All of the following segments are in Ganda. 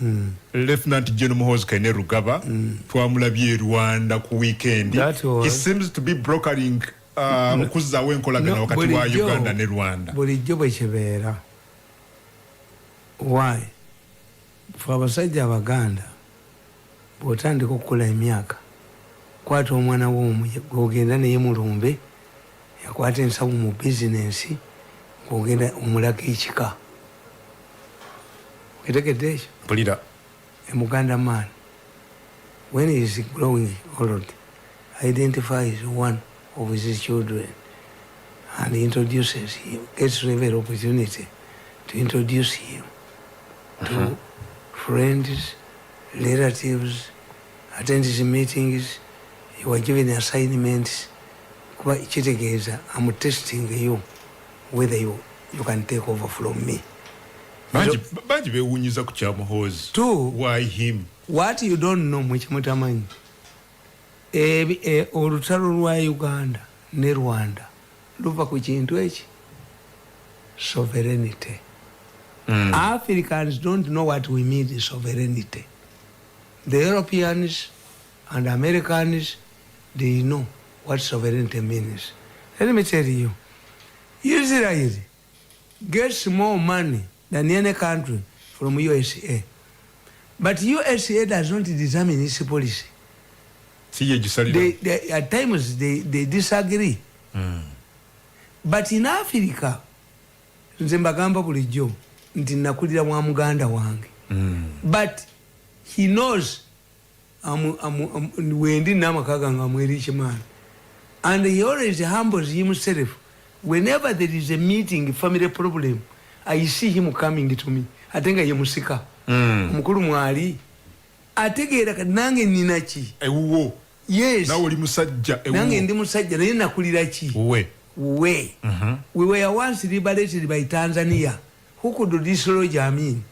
Lieutenant General Muhoozi Kainerugaba twamulabye Rwanda ku weekend. He seems to be brokering okuzzawo enkolagana wakati wa Uganda ne Rwanda. Bulijjo bwe kibeera. Why? For abasajja Abaganda bw'otandika okukola emyaka kwata omwana w'omu gw'ogenda naye mu lumbe yakwata ensawo mu bizinensi gw'ogenda omulaga ekika. Etegedde ekyo? Pulira. A Muganda man, when he is growing old, identifies one of his children and introduces him, gets every opportunity to introduce him to friends, relatives, attend his meetings. You were given assignments. I'm testing you whether you can take over from me. Banji bewunyiza ku kya Muhoozi. Two, why him? What you don't know much mutamanyi. Olutalo lwa Uganda ne Rwanda luva ku kintu eki. Sovereignty. Africans don't know what we mean sovereignty. The Europeans and Americans, they know what sovereignty means. Let me tell you, Israel gets more money than any country from USA. But USA does not determine its policy. At times they disagree. But in Africa, nze mbagamba bulijjo nti nakulira mwa muganda wange. But he knows wendi namakaga nga mweriche man. And he always humbles himself. Whenever there is a meeting, family problem, I see him coming to me. Atenga ye musika. Mukuru mwali. Ategeera nange ninachi. Ewuwo. Yes. Na oli musajja ewuwo. Nange ndi musajja naye nakulira ki? We. We were once liberated by Tanzania. Who could dislodge Amin?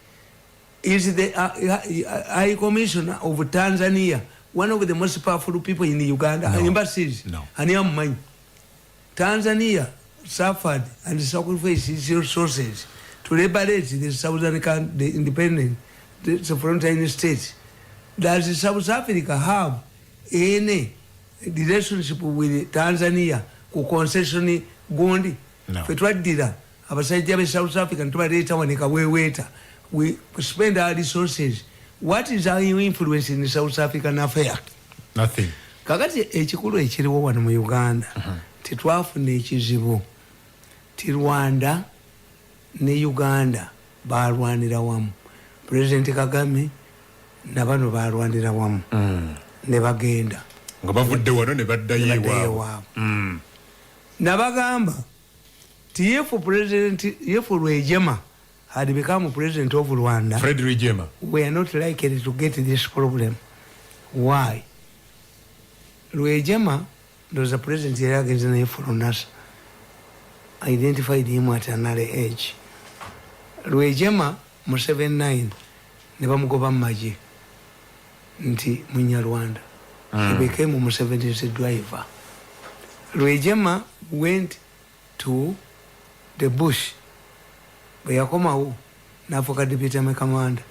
Is the High Commissioner of Tanzania one of the most powerful people in Uganda? No. Embassies. No. And Tanzania suffered and sacrificed its resources to liberate the southern the independent the frontier states. Does South Africa have any relationship with Tanzania ku concession gondi? No. Fetwadira abasajja be South Africa ntubaleeta wanika weweta. We spend our resources. What is our influence in South African affair? Nothing. Kakati ekikulu ekiriwo wano mu Uganda tetwafuna ekizibu ti Rwanda ne Uganda balwanira wamu. President Kagame nabano balwanira wamu ne bagenda nga bavudde wano ne baddayo ewaabwe. Nabagamba ti if Rwejema had become president of Rwanda, Fred Rwejema, we are not likely to get this problem. Why? Rwejema was a president here against the from us. Identified him at an early age. Rwejema mu 79 ne bamugoba maji nti Munyarwanda. He became a Museveni's driver. Rwejema went to the bush. Bayakomawo nafuka deputy commander.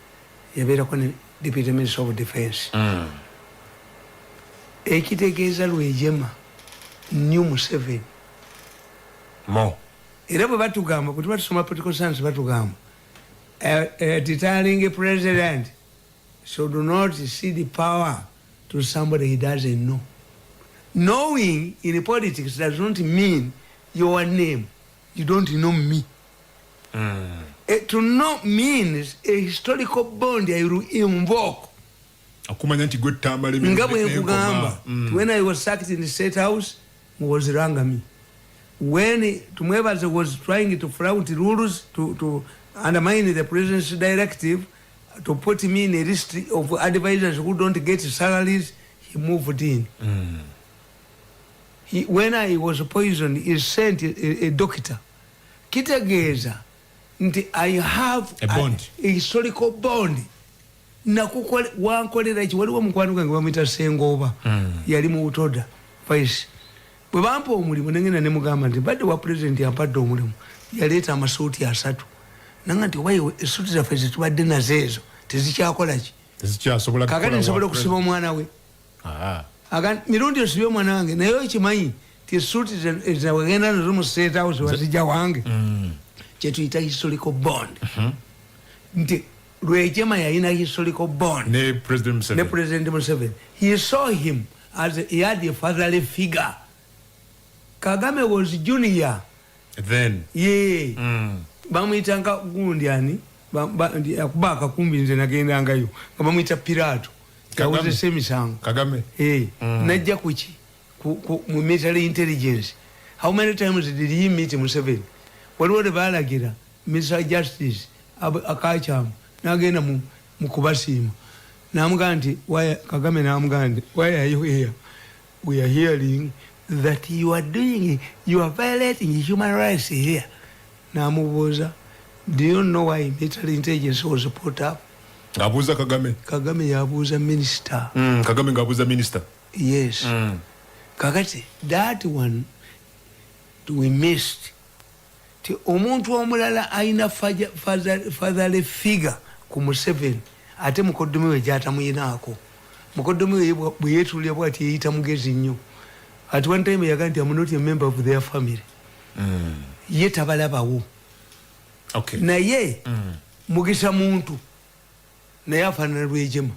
Yabera kone deputy minister of defense. Ekitegeeza Rwejema new Museveni. Mo. Era bwe batugamba kutuba tusoma political science batugamba. Retiring a president should not cede power to somebody he doesn't know. Knowing in politics does not mean your name. You don't know me. To know means a historical bond I will invoke. Akumanya nti gwe Tamele when I was sacked in the State House, was Rangami. When Tumwebaze was trying to flout rules to undermine the president's directive, to put me in a list of advisors who don't get salaries, he moved in. When I was poisoned, he sent a doctor. Kitegeeza nti I have a bond, a historical bond. Nakukole wankolera ki waliwo mukwano gwange bamuyita Sengoba yali mu Butoda vice bwe bampa omulimu nengena ne mugamba nti badde wa president yampadde omulimu yaleeta amasuuti asatu nanga nti wayi esuuti zaffe zitubadde nazo ezo tezikyakola ki tezikyasobola kakati nsobola okusiba omwana we Mirundi osibye omwana wange naye okimanyi ti suuti wagenda nazo mu State House wazijja wange kyetuyita historical bond nti Rwejema yalina historical bond ne President Museveni. He saw him as he had a fatherly figure. Kagame was junior then bamuyitanga gundi ani akubaka kumbi nze nagendangayo nga bamuyita Pirato yawozesa emisango Kagame najja kuki mu military intelligence. How many times did he meet Museveni? Waliwo ne baalagira Mr. Justice Akachamu nagenda mu kubasiima namugamba nti Kagame namugamba nti why are you here? We are hearing that you are violating human rights here. Namubuuza, do you know why military intelligence was put up? Abuuza Kagame yabuuza minister. Kagame ngabuuza minister. Yes. Kakati that one we missed. Ti omuntu omulala aina fatherly figure ku Museveni ate mukoddomi we gyatamuyinaako. Mukoddomi we bwe yeetulira bw'ati yeyita mugezi nnyo. At one time yaga nti I'm not a member of their family. Ye tabalabawo. Okay. Naye Mugisa muntu naye afaanana Rwejema.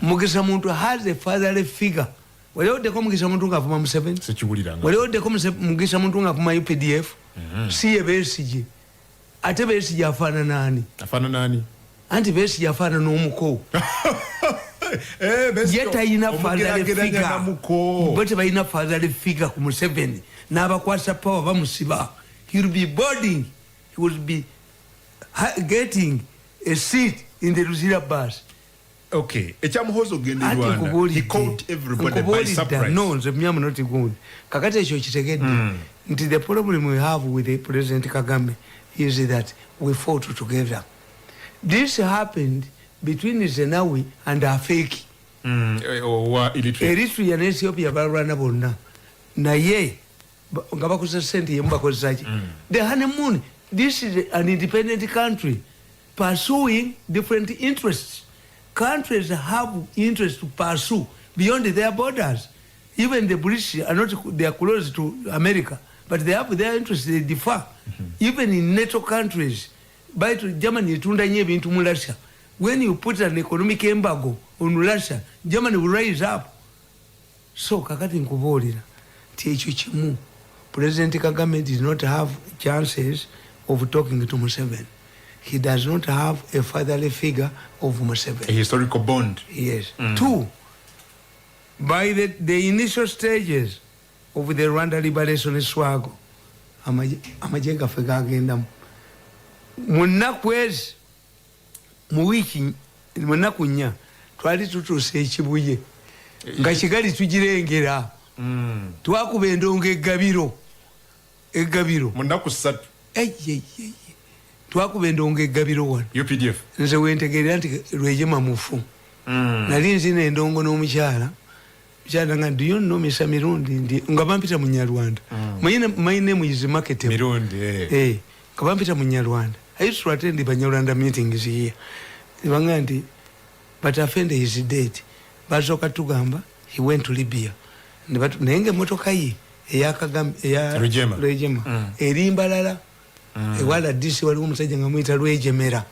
Mugisa muntu has a fatherly figure. Wali oddeko Mugisa muntu ng'avuma Museveni? Sikiwuliranga. Wali oddeko Mugisa muntu ng'avuma UPDF? Si ye Besigye. Ate Besigye afaanana ani? Afaanana ani? Anti Besigye afaanana n'omuko. Ye talina fatherly figure. Bote balina fatherly figure ku Museveni. N'abakwasa power bamusiba. He will be boarding. He will be getting a seat in the Luzira bus. Okay. Echamuhozo gende Rwanda. He caught everybody by surprise. No, nze mnyamu not good. Kakati ekyo kitegedde. Nti the problem we have with the President Kagame is that we fought together. This happened between Zenawi and Afeki. Eritrea and Ethiopia balwana bonna. Naye nga bakozesa sente ye mubakozesa ki. The honeymoon, this is an independent country pursuing different interests. Countries have interest to pursue beyond their borders. Even the British are not, they are close to America, but they have their interests, they differ. Even in NATO countries, by Germany, when you put an economic embargo on Russia, Germany will rise up. So, kakati nkubolira, ticho chimu, President Kagame did not have chances of talking to Museveni. He does not have a fatherly figure of Museveni. A historical bond. Yes. Two, by the initial stages of the Rwanda liberation struggle, amajenga fega agenda munakwezi muwiki munakunya twali tutuuse ekibuye nga Kigali tugirengera twakuba endongo eggabiro munaku 3 twakuba endongo eggabiro wano UPDF nze wentegerera nti Rwejema mufu nali nzina endongo n'omukyala nga do you know Mr. Mirundi ndi nga bampita mu Nyarwanda my name is Market Mirundi nga bampita mu Nyarwanda. I used to attend the Banyarwanda meetings here. Ibanga nti but Afende is dead. Bazoka tugamba he went to Libya. Nenge motoka ye eya Kagame eya Rwejema erimbalala ewala disi wali omusajja nga muyita Rwejemera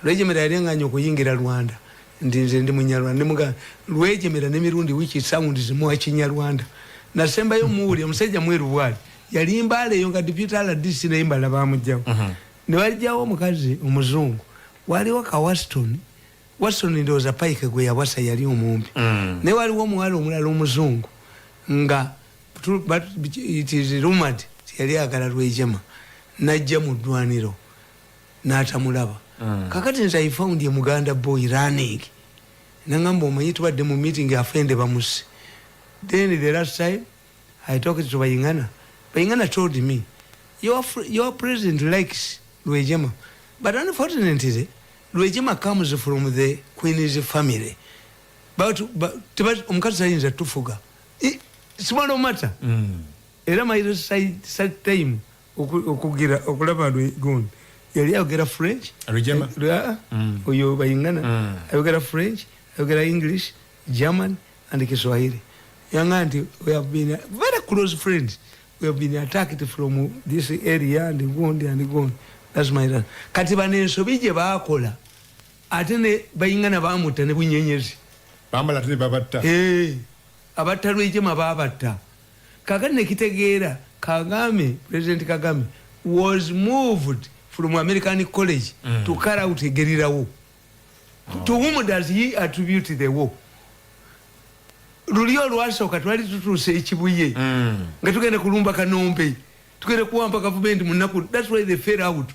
yalyanganya okuyingira Rwanda nze ndi Munyarwanda nemuga Rwejemera ne Mirundi wiki sound zimuwa Kinyarwanda nasembayo muwuli omusajja mweru bwali yalimbala eyo nga deputy disi neyimbala bamujjawo ne walijjawo omukazi omuzungu waliwo ka Waston ndowooza Pike gwe yawasa yali omumpi ne waliwo omuwala omulala omuzungu nga it is rumored yali agala Rwejema najja mu ddwaniro n'atamulaba kakati nze I found ye Muganda boy running nangamba omanyi tubadde mu meeting Afende bamusi. Then the last time I talked to Bayingana told me your president likes Rwejema, but unfortunately Rwejema comes from the Queen's family. But omukazi ayinza tufuga small matter era mayiro side time okugira okulaba gundi yali ayogera French oyo bayingana ayogera French ayogera English German and Kiswahili yanga nti we have been very close friends. We have been attacked from this area and gone. That's my run. Kati banensobi je bakola atene bayingana bamuta ne bunyenyezi bamala tene babatta abatta Rwejema babatta kakane kitegeera Kagame, President Kagame was moved from American College to carry out a guerrilla war. To whom does he attribute the war? Rulio lwasoka twali tutuse ekibuye nga tugenda kulumba Kanombe tugenda kuwampa government munaku. That's why they fell out.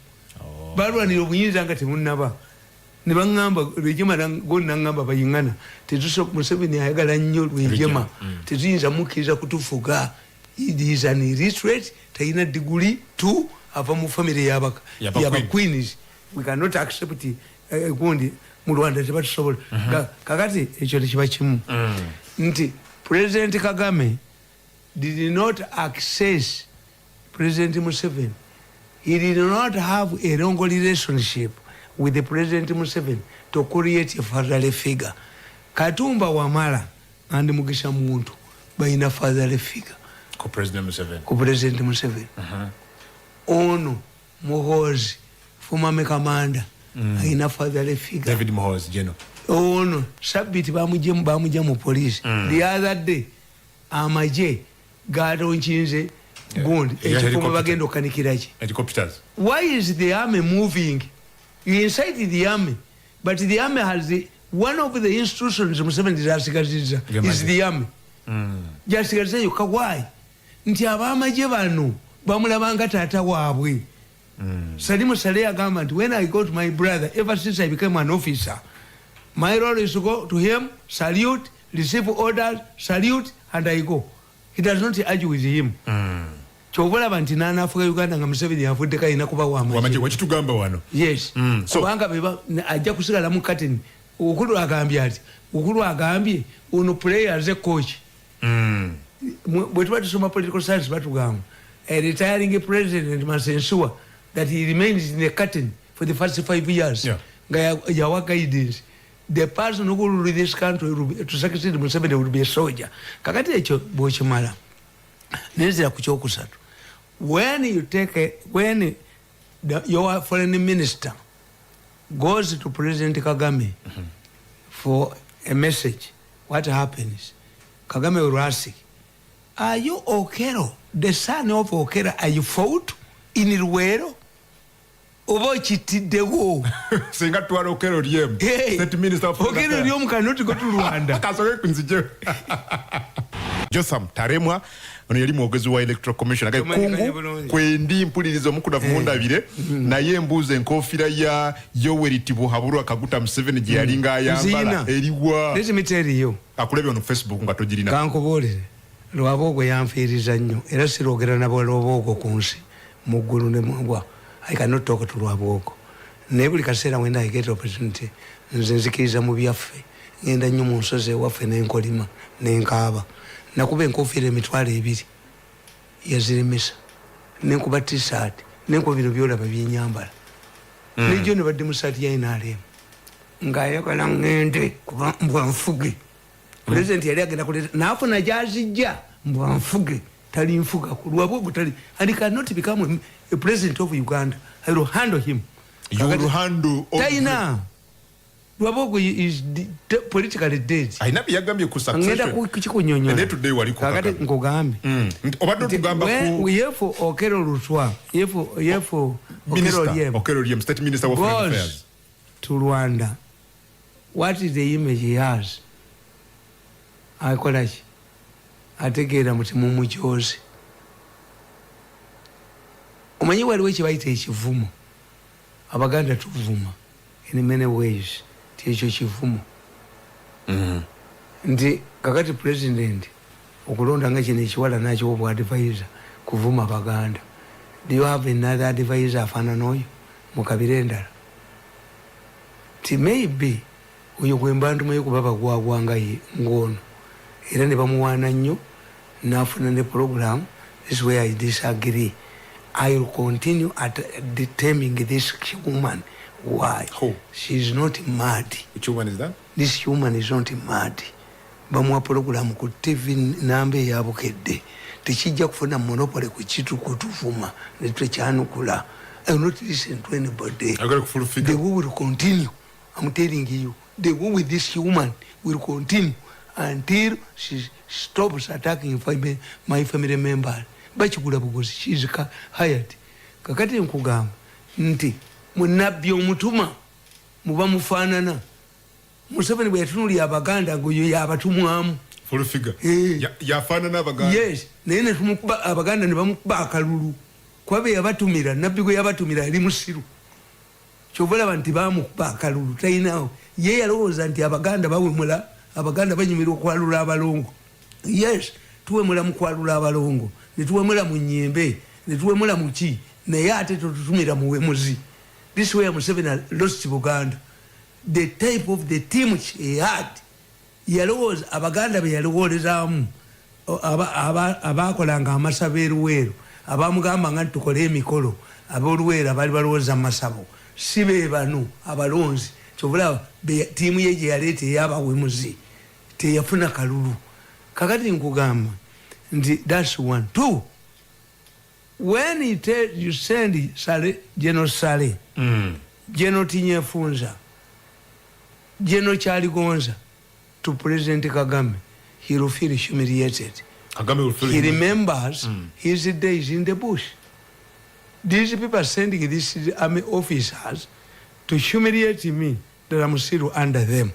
Balwanira obuyinza nga temunnaba ne bangamba Rwejema gonna ngamba bayingana tetusobola Museveni ayagala nnyo Rwejema tetuyinza mukkiriza kutufuga. It is an illiterate taina degree to ava mu family yabaka yaba queens. We cannot accept gundi mu Rwanda tebatusobola kakati ekyo tekiba kimu nti President Kagame did not access President Museveni. He did not have a long relationship with the President Museveni to create a fatherly figure. Katumba Wamala and Mugisha Muntu bayina fatherly figure ku President Museveni ono Muhoozi former commander ayina fatherly figure David Muhoozi general ono Sabiti bamujja mu police the other day amaje gaatonchinze gundi ekifuma bagenda okanikiraki helicopters. Why is the army moving? You incite the army, but the army has one of the institutions Museveni is the army. Just you why? Nti abamaje bano bamulabanga tata waabwe. Salimu Saleh agamba nti when I got my brother, ever since I became an officer, my role is to go to him, salute, receive orders, salute, and I go. He does not argue with him. Chobola banti nana Afrika Uganda nga Museveni yafudde kayina kuba wamaje wachitugamba wano. Yes. So banga beba ajja kusigala mu curtain. Ukulu agambye ati ukulu agambye ono player as a coach. Bwe tuba tusoma political science batugamba a retiring president must ensure that he remains in the curtain for the first 5 years. Nga yawa guidance. The person who will rule this country to succeed Museveni will be a soldier. Kakati ekyo bw'okimala nezira ku kyokusatu. When you take your foreign minister goes to President Kagame for a message, what happens? Kagame will ask, are you Okero, the son of Okero? Are you fought in Luwero? Obo chitidewo. Singa tuwala Okero Riem. State Minister of Okero Riem cannot go to Rwanda. Kasoke kunzijo. Josam Taremwa ono yali mwogezi wa Electoral Commission agaye kungu kwendi mpulirizo mukuna vumundabire naye embuuza enkofira ya Yoweri Tibuhaburwa Kaguta Museveni gye yalinga ayambala eriwa. Let me tell you. Akulebye on Facebook nga togirina. Kankubuulire Lwabogo yanfiiriza nnyo era sirogera nabo Lwabogo ku nsi mu ggulu ne mugwa. I cannot talk to Lwabogo. Naye buli kaseera when I get opportunity nze nzikiriza mu byaffe ngenda nnyo mu nsozi ewaffe n'enkolima n'enkaaba. Nakuba enkofiira emitwalo 2 yazirimisa nenkuba t-shirt nenkuba bino byolaba byenyambala nejo ne badde mu saati ya NRM ng'ayagala ngende kuba mbwa nfuge. President yali agenda kuleta naafuna gyazijja mbwa nfuge tali nfuga ku Lwabogo tali and he cannot become a president of Uganda. I will handle him. You will handle China. Lwabogo is politically dead. Aina byagambye ku succession. Ngenda kuchikunyonyola. Ne today wali ku kakati ngogambe. Obadde tugamba ku yefo Okero Lutwa. Yefo Okero Riem State Minister of Foreign Affairs to Rwanda. What is the image he has? Akolachi ategeera muti mumuchozi. Omanyi waliwo ekibayita ekivumo. Abaganda tuvuma in many ways. Ekyo kivumo. Nti kakati president okulonda nga kino ekiwala nakyo obu advisor kuvuma Baganda. Do you have another advisor afaanana oyo mu kabira endala? Ti maybe oyo gwe mbantu kuba bagwagwanga ye ngono era ne bamuwaana nnyo n'afuna ne program. This is where I disagree. I will continue at determining this woman. Why? Who? She is not mad. Which woman is that? This woman is not mad. Bamwa program ku TV nambe yabukedde. Tekijja kufuna monopoly ku kitu kutuvuma. Netwe kyanukula. I will not listen to anybody. I got a full figure. The war will continue. I'm telling you. The war with this woman will continue until she stops attacking my family member. Bachikula because she is hired. Kakati nkugamba nti munabbi omutuma muba mufaanana. Museveni bwe yatunuli abaganda ngoyo yabatumwamu. Full figure. Yafaanana abaganda. Yes. Naye ne tumukuba abaganda ne bamukuba akalulu. Kwabe yabatumira nabbi gwe yabatumira ali musiru. Kyobulaba nti bamukuba akalulu tayinawo. Ye yalowooza nti abaganda bawemula abaganda banyumira okwalula abalongo. Yes. Tuwemula mu kwalula abalongo. Ne tuwemula mu nnyembe. Ne tuwemula mu ki. Naye ate tutumira mu wemuzi. This way Museveni lost Buganda. The type of the team he had. Yalowooza abaganda be yalowoolezaamu abaakolanga amasabo eruweero. Abamugamba nga tukole emikolo ab'oluweero abali balowooza masabo. Si be bano abalonzi. Kyobulaba tiimu ye gye yaleeta ey'abawemuzi teyafuna kalulu. Kakati nkugamba nti that's one. Two, when you send General Sale, General Tinyefunza, General Charlie Gonza to President Kagame, he will feel humiliated. Kagame will feel he remembers his days in the bush. These people are sending these army officers to humiliate me that I'm still under them.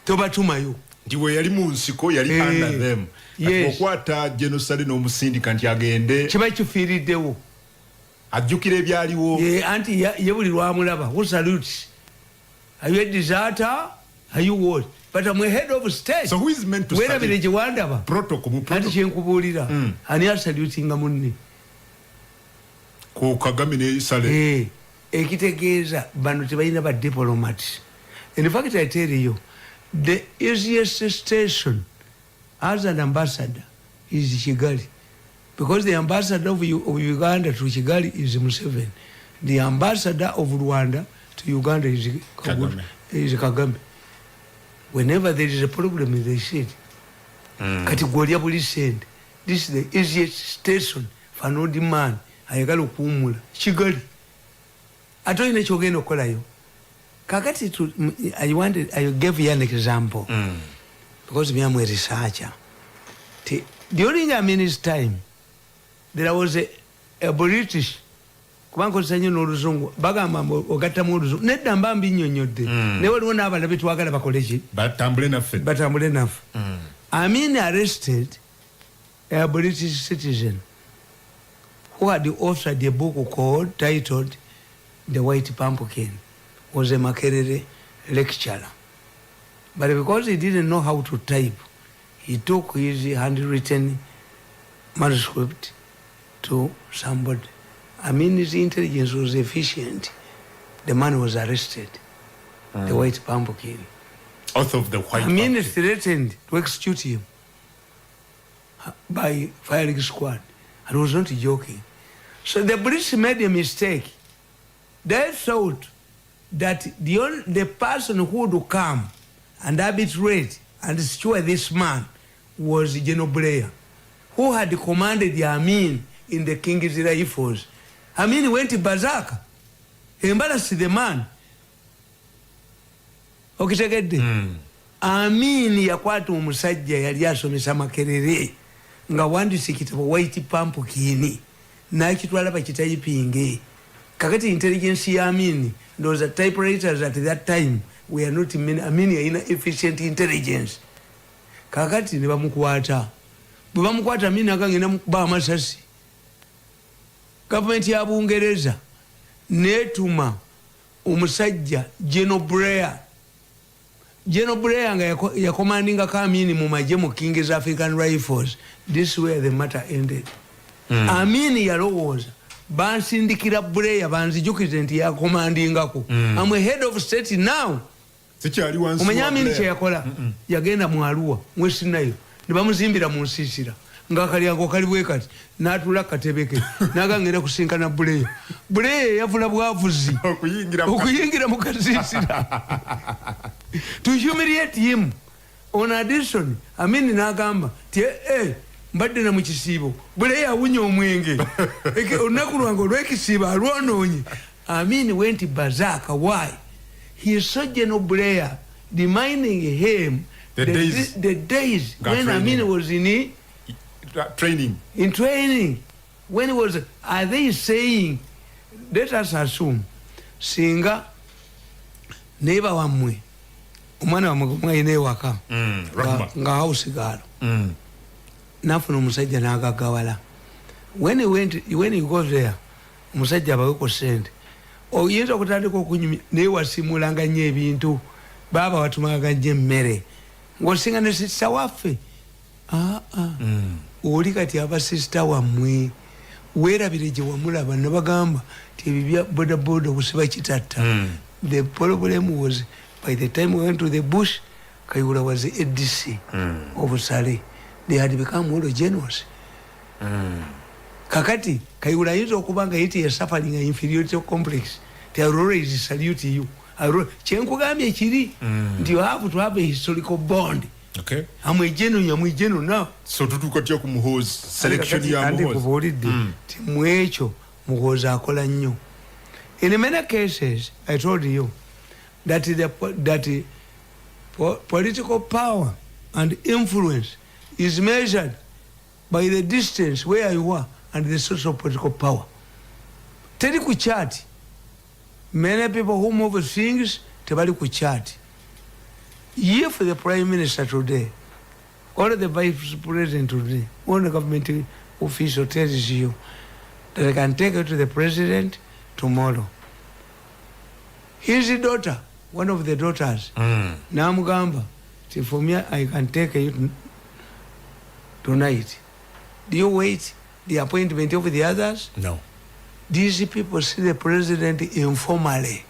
Toba tumayo. Ndiwe yali mu nsiko yali under them. Yes. Okwata genocide n'omusindika nti agende. Kiba kifiiriddewo. Ajjukira ebyaliwo. Anti ye buli lwamulaba. Who salutes? Are you a deserter? Are you what? But I'm a head of state. So who is meant to study? Where village wandaba? Protocol. Anti kyenkubuulira. Ani asalutinga munne. Ko Kagame ne Sale. Ekitegeeza bano tebalina ba diplomats. In fact, I tell you, the easiest station as an ambassador is Kigali. Because the ambassador of Uganda to Kigali is Museveni. The ambassador of Rwanda to Uganda is Kagame. Whenever there is a problem, they said, Kategoria police send. This is the easiest station for no demand. Ayagala okuwumula. Kigali. Atoyina kyogenda okolayo. Kakati I gave you an example. Because me am a researcher. During Amini's time, there was a British kubanko sanyo n'oluzungu bagamba ogatta mu oluzungu nedda mbambi nnyonnyodde ne waliwo n'abalala betwagala bakoleki batambule naffe. Amin arrested a British citizen who had authored a book titled The White Pumpkin. Was a Makerere lecturer. But because he didn't know how to type, he took his handwritten manuscript to somebody. I mean, his intelligence was efficient. The man was arrested. The White Pumpkin. Author of the White Pumpkin. I mean, Pumpkin. threatened to execute him by firing squad. And was not joking. So the British made a mistake. They thought that the person who would come and arbitrate and secure this man was General Blair, who had commanded the Amin in the King's Rifles. Amin went to berserk. He embarrassed the man. Okitegedde. Amin yakwata omusajja yali asomesa Makerere nga wandise ekitabo White Pumpkin n'akitwala bakitayipinge. Kakati intelligence ya Amin, those are typewriters at that time were not Amin yalina efficient intelligence. Kakati ne bamukwata. Bwe bamukwata Amin akagenda mukuba amasasi. Government ya Bungereza netuma omusajja General Blair. General Blair nga ya commanding ka Amin mu maje mu King's African Rifles. This is where the matter ended. Amin yalowooza bansindikira Blair banzijukize nti ya commandingako. I'm a head of state now. Sikyali wansi. Omanya Amin kye yakola yagenda mu Arua West Nile ne bamuzimbira mu nsiisira. nga kalyango kali bwe kati n'atula katebeke n'agangenda kusinkana Buleya yavula bwavuzi okuyingira mu kasiisira to humiliate him. On addition, Amini n'agamba ti mbadde na mu kisiibo Buleya awunya omwenge olunaku lwange olw'ekisiibo alwonoonye. Amini went berserk. Why? He saw General Buleya reminding him the days when Amini was in training. In training, when he was, are they saying, let us assume, singa neighbor wamwe, umwana wamwe ine waka, nga house galo, nafuna musajja n'agagawala. When he goes there, musajja abaweko sente. Oyinza okutandika okunyumya naye wasimulanga nnyo ebintu baba watumanga nnyo emmere ng'osinga ne sisita waffe oli kati abasisita wammwe weerabire gye wamulaba ne bagamba ti ebyo bya bodaboda okusiba kitatta. The problem was by the time we went to the bush, Kayihura was the ADC of Sale. They had become all generals. Kakati Kayihura ayinza okuba nga yiti ye suffering an inferiority complex. They are always salute you. Kyenkugambye kiri nti you have to have a historical bond. Okay. Amwijeno now. So tutukotya ku Muhoozi selection ya Muhoozi. Andi kubuulidde ti mwekyo Muhoozi akola nnyo. In many cases, I told you that the political power and influence is measured by the distance where you are and the source of political power. Teri ku chart. Many people who move things tebali ku chart. If the Prime Minister today or the Vice President today or the government official tells you that they can take it to the President tomorrow, his daughter, one of the daughters, Namugamba, for me I can take you tonight. Do you wait the appointment of the others? No. These people see the president informally.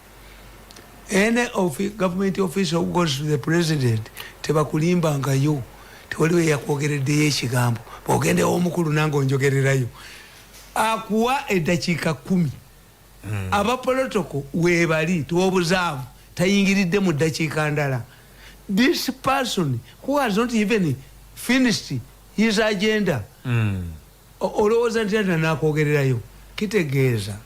Any of the government official who goes to the president, tebakulimba nga yo, tewaliwe yakwogereddeyo ekigambo, bw'ogende omukulu nange onjogererayo. Akuwa eddakiika 10. Aba protocol weebali tuobuzaavu tayingiridde mu ddakiika ndala. This person who has not even finished his agenda, olowooza nti nakwogererayo. Kitegeeza,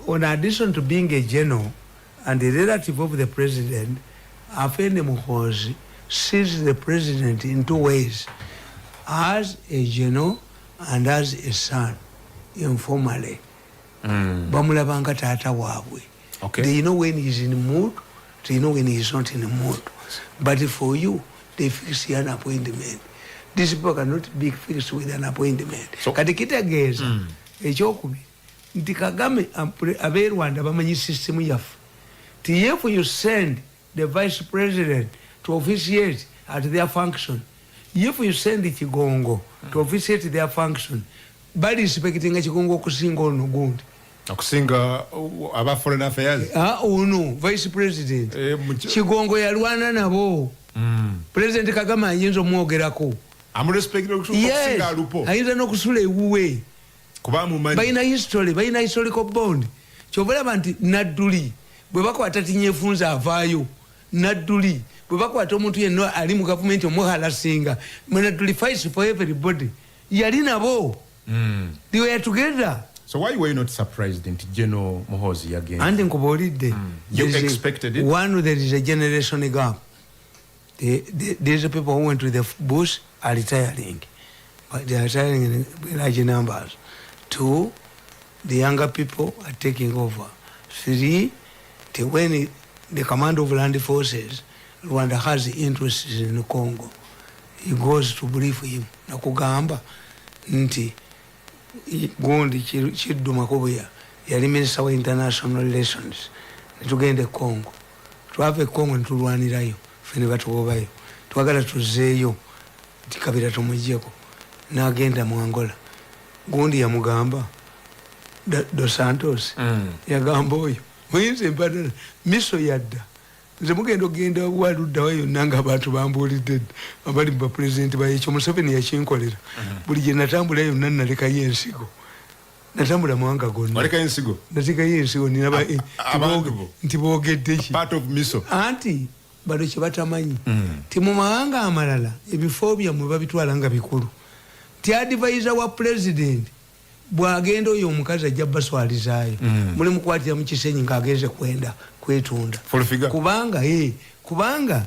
on addition to being a general and a relative of the president, Afende Muhoozi sees the president in two ways, as a general and as a son, informally. Bamulabanga taata waabwe. Okay. They know when he's in the mood, they know when he's not in the mood. But for you, they fix an appointment. These people cannot be fixed with an appointment. So, kati kitegeeza ekyokubiri nti Kagame ab'e Rwanda bamanyi system yaffe. If you send the vice president to officiate at their function, if you send Kigongo to officiate their function, bali inspecting Kigongo okusinga ono gundi. Okusinga aba foreign affairs. Ono vice president. Kigongo yalwana nabo. President Kagame ayinza omwogerako. Yes, ayinza n'okusula ewuwe. Balina historical bond. Kyobalaba nti Nadduli bwe bakwata tinyefunza avaayo. Nadduli bwe bakwata omuntu yenna ali mu gavumenti omuhalasinga. Nadduli fights for everybody. Yali nabo. They were together. So why were you not surprised in General Muhoozi again? And in Kubolide, you expected it? One, there is a generation gap. These people who went to the bush are retiring, but they are retiring in large numbers. 2, the younger people are taking over. 3, when the command of land forces, Rwanda has interests in Congo, he goes to brief him. Nakugamba nti Gondi Chiduma Kobuya, yali minister of international relations, tugende Congo. Tuave Congo ntulwanirayo. Fene batugobayo twagala tuzeeyo tikabira tumujjeko n'agenda mu Angola. Gundi yamugamba Dos Santos yagamba oyo muyinza empadala miso yadda nze mugenda ogenda waluddawo yonna nga abantu bambuulidde abali mu bapulezidenti bayekyo Museveni yakinkolera buli gye natambula yonna nalekayo ensigo natambula mawanga gonna natekayo ensigo nti boogedde ki anti bado kye batamanyi ti mu mawanga amalala ebifo byammwe babitwala nga bikulu ti advisor wa president bwagenda oyo omukazi ajja baswalizaayo muli mukwatira mu kisenyi ng'agenze kwetunda kubanga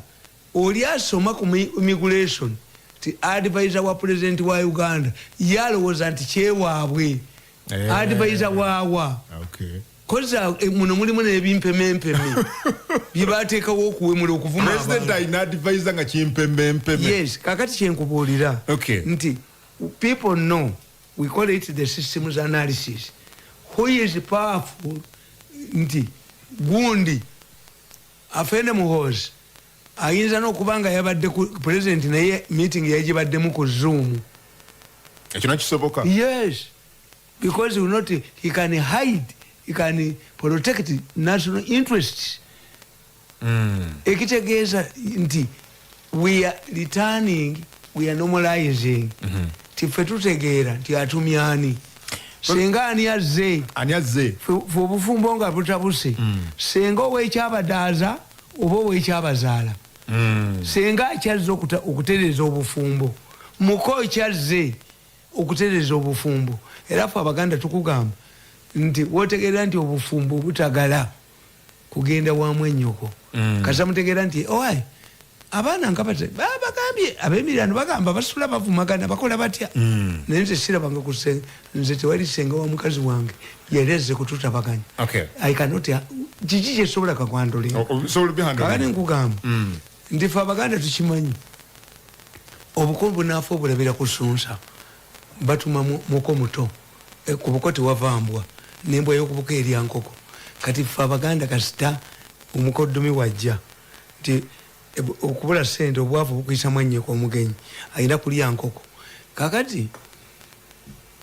oli asoma ku immigration ti advisor wa president wa Uganda yalowooza nti kyewaabwe advisor waawa koza muno mulimu n'ebimpemempeme bye baateekawo okuwemula okuvuma yes kakati kyenkubuulira nti people know we call it the systems analysis who is powerful nti gundi afende muhozi ayinza n'okubanga yabadde ku president naye meeting yagibaddemu ku Zoom ekyo nakisoboka yes because he can hide, he can protect national interests. Ekitegeeza nti we are returning, we are normalizing. Tife tutegeera nti atumyani. Senga ani azze fubufumbo nga butabuse. Senga owekyabadaaza oba owekyabazaala. Senga akyazze okutereeza obufumbo. Muko ekyazze okutereeza obufumbo. Era ffe Abaganda tukugamba nti wotegeera nti obufumbo butagala kugenda wamu ennyoko. Kasa mutegeera nti owaye abaana nga bagambye ab'emirano bagamba basula bavumagana bakola batya. Naye nze sirabanga nze tewali senga wa mukazi wange yali azze kututabaganya. I cannot kiki kyesobola kakwandolinga kakati nkugamba nti ffe Abaganda tukimanyi obukungu bunaafa obulabira ku ssunsa batuma muko muto ku buko tewavambwa nembwa y'okubuka erya nkoko. Kati ffe Abaganda kasita omukoddomi wajja nti okubula ssente obwavu bukuyisa mwannyeko omugenyi alina kulya nkoko. Kakati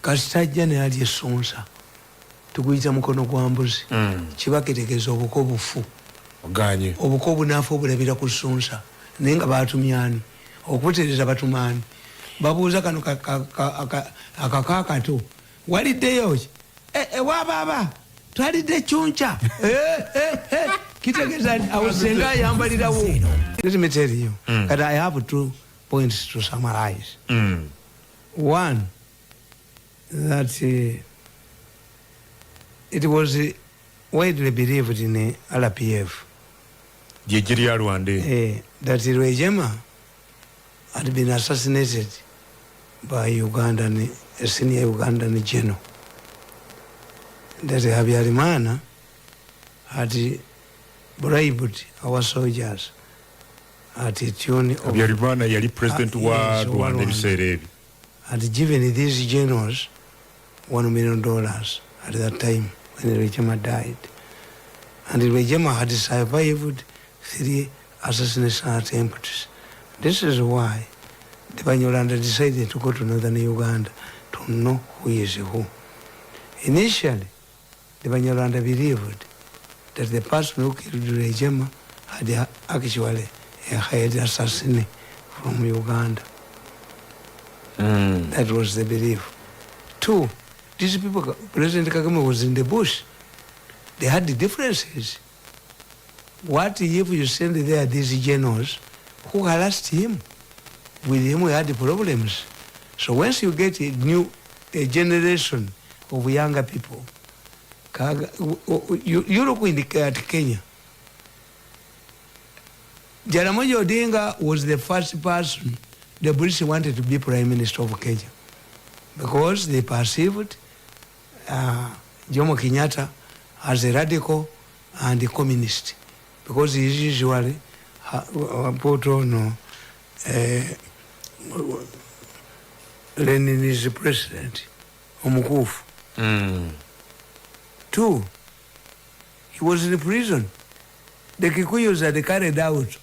kasita ajja naye alya essunsa tuguyita mukono gwa mbuzi kiba kitegeeza obuko bufu obuko bunaafa obulabira ku ssunsa naye nga batumyani okubutereeza batumaani. Babuuza kano akakaakato waliddeyo ki ewabaaba twalidde cunca kitegeeza nti awo senga ayambalirawo. Let me tell you that I have 2 points to summarize. One, that it was widely believed in RPF that ryAnalysis had been assassinated by a senior Ugandan general. That Habyarimana had bribed our soldiers at a tune of Habyarimana yali president wa Rwanda ebiseera ebyo. Had given these generals $1 million at that time when ryAnalysis died. And ryAnalysis had survived 3 assassination attempts. This is why the Banyarwanda decided to go to northern Uganda to know who is who. Initially, the Banyarwanda believed that the person who killed ryAnalysis had actually a hired assassin from Uganda. That was the belief. 2, these people, President Kagame was in the bush. They had the differences. What if you send there these generals who harassed him? With him we had problems. So once you get a generation of younger people, you look at Kenya. Jaramogi Odinga was the first person the British wanted to be Prime Minister of Kenya because they perceived Jomo Kenyatta as a radical and a communist, because he usually put on Lenin is the president, Omukufu. 2, he was in prison. The Kikuyus had carried out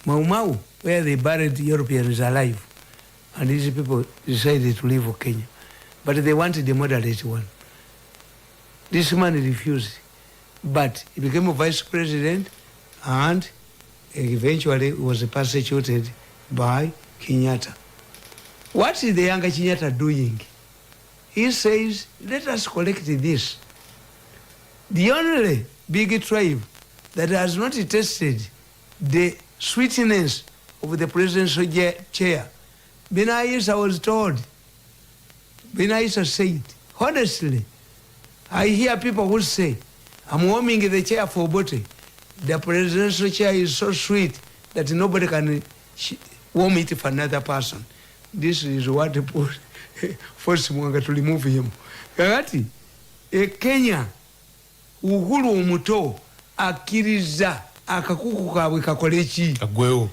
Mau Mau, where they buried Europeans alive, and these people decided to leave Kenya, but they wanted a moderate one. This man refused, but he became a vice president and eventually was persecuted by Kenyatta. What is the younger Kenyatta doing? He says, let us collect this. The only big tribe that has not tested the sweetness of the presidential chair, Benaisa was told, Benaisa said, honestly, I hear people who say, I'm warming the chair for Obote. The presidential chair is so sweet that nobody can warm it for another person. This is what force Mwanga to remove him. Kakati, Kenya, uhuru omuto, akiriza, akakuku kabwe kakolechi.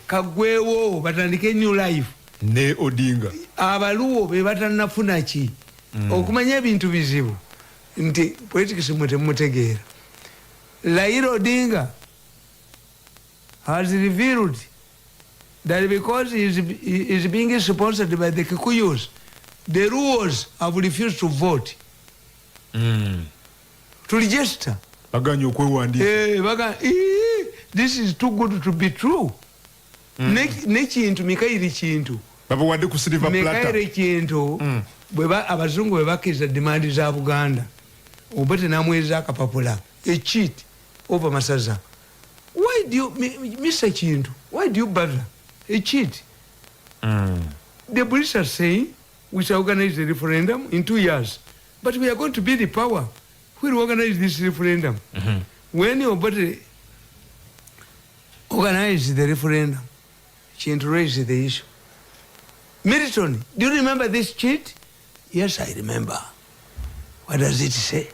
Kagwewo, batandike new life. Ne Odinga. Abaluwo, bebatanafuna chi. Okumanya bintu bizibu. Nti, politics mutegera. Raila Odinga has revealed that because he is being sponsored by the Kikuyus, the Ruos have refused to vote. To register. This is too good to be true. Nechintu mikairi chintu. Mikairi chintu. Abazungu webakiriza demand za Buganda. Obote namweza akapapula. A cheat over Masaza. Why do you, Mr. Chintu, why do you bother? A cheat. The British are saying we shall organize a referendum in 2 years. But we are going to be the power. We will organize this referendum. When your body organized the referendum, Chintu raised the issue. Milton, do you remember this cheat? Yes, I remember. What does it say?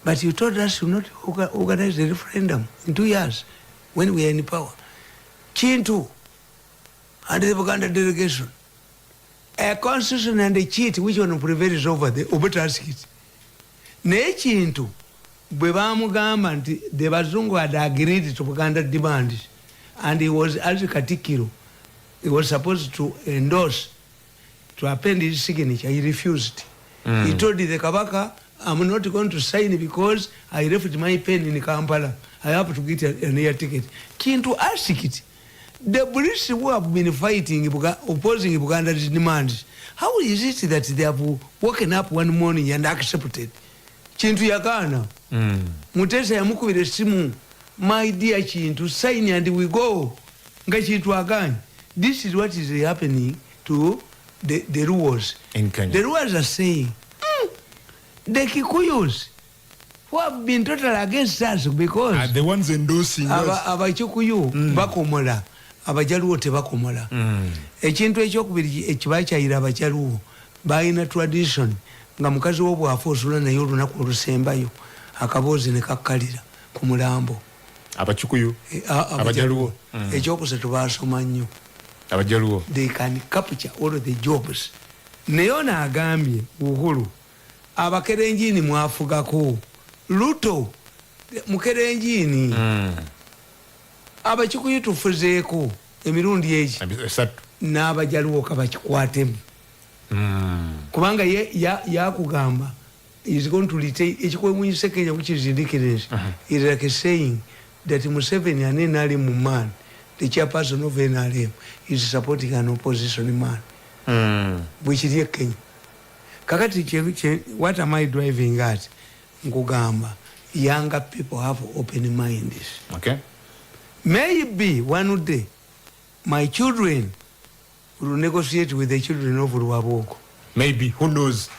But you told us to not organize the referendum in 2 years when we are in power. Chintu and the Buganda delegation. A constitution and a cheat, which one prevails over the Obotaskit? Ne Chintu, Bebamugam and the Bazungu had agreed to Buganda demands, and he was as a Katikiro. He was supposed to endorse, to append his signature. He refused. He told the Kabaka, I'm not going to sign because I left my pen in Kampala. I have to get an air ticket. Chintu asked it. The British who have been fighting, opposing Buganda's demands, how is it that they have woken up one morning and accepted? Chintu yakana. Mutesa ya mukubire simu. My dear Chintu, sign and we go. Nga Chintu agani. This is what is happening to the Ruos. In Kenya. The Ruos are saying, the Kikuyus who have been totally against us because are the ones endorsing us. Abachikuyu bakomola, abajaluo tebakomola. Ekintu ekyokubiri ekibakyayira abajaluo balina tradition nga mukazi w'obwafu osula naye olunaku olusembayo akaboozi ne kakkalira ku mulambo. Abachikuyu abajaluo ekyokusatu baasoma nnyo abajaluo. They can capture all of the jobs. Naye ono agambye Uhuru abakerenjini mwafugako Luto mukerenjini abachikuyu tufuzeeko emirundi egi n'abajaluo kabakikwatemu kubanga yakugamba is going to retain ekikwemuyise Kenya which is ridiculous. Is like saying that Museveni and NRM man, the chairperson of NRM, is supporting an opposition man, which is Kenya. Kakati, what am I driving at? Nkugamba, younger people have open minds. Okay. Maybe one day, my children will negotiate with the children of Ruaboko. Maybe, who knows?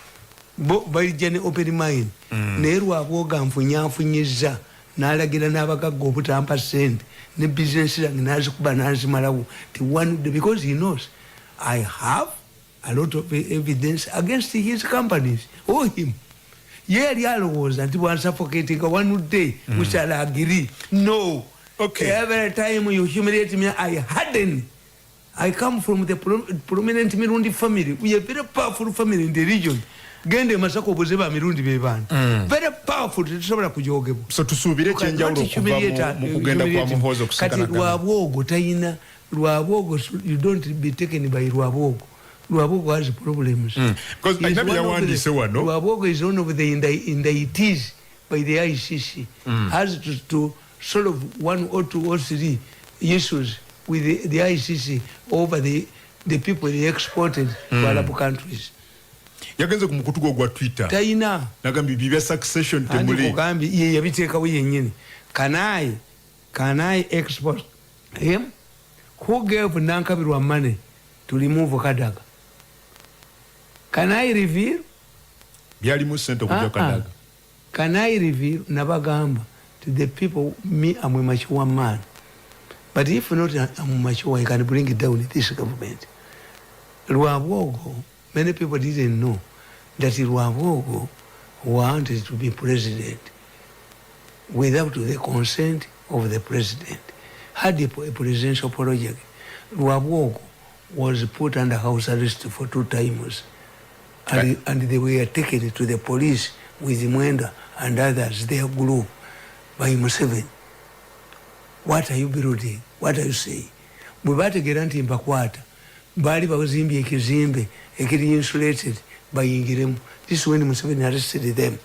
By Jenny open mind. Neru Aboga and Funyanfunyiza, Nalagira Navaga go put ampersand, the business and Nazubanas Malawu, the one because he knows I have a lot of evidence against his companies or him. Yeah, the was that one suffocating one day, we shall agree. No. Okay. Every time you humiliate me, I harden. I come from the prominent Mirundi family. We are a very powerful family in the region. Gende masako bozeba Mirundi beban. Very powerful. So to subire change out mukugenda kwa muhozo kusakana kati Ruabogo tayina Ruabogo, you don't be taken by Ruabogo. Ruabogo has problems. Because I never want to say one. Ruabogo is one of the indictees by the ICC. Has to solve 1 or 2 or 3 issues with the ICC over the people they exported to Arab countries. Yagenze ku mukutu gwa Twitter. Taina. Nagambi bibya succession Tamele. Andi kugambi ye yabiteekawo yennyini. Can I export him? Who gave Nankabirwa money to remove Kadaga? Can I reveal? Byali mu center kujja Kadaga. Can I reveal Nabagamba to the people, me, I'm a mature man. But if not, I'm mature, I can bring it down in this government. Rwabogo, many people didn't know that Rwabogo wanted to be president without the consent of the president. Had a presidential project. Rwabogo was put under house arrest for 2 times. And they were taken to the police with Mwenda and others, their group, by Museveni. What are you building? What are you saying? Mubate geranti mbakwata. Bali bawazimbi ekizimbe, ekiri insulated by Ingiremu. This is when Museveni arrested them.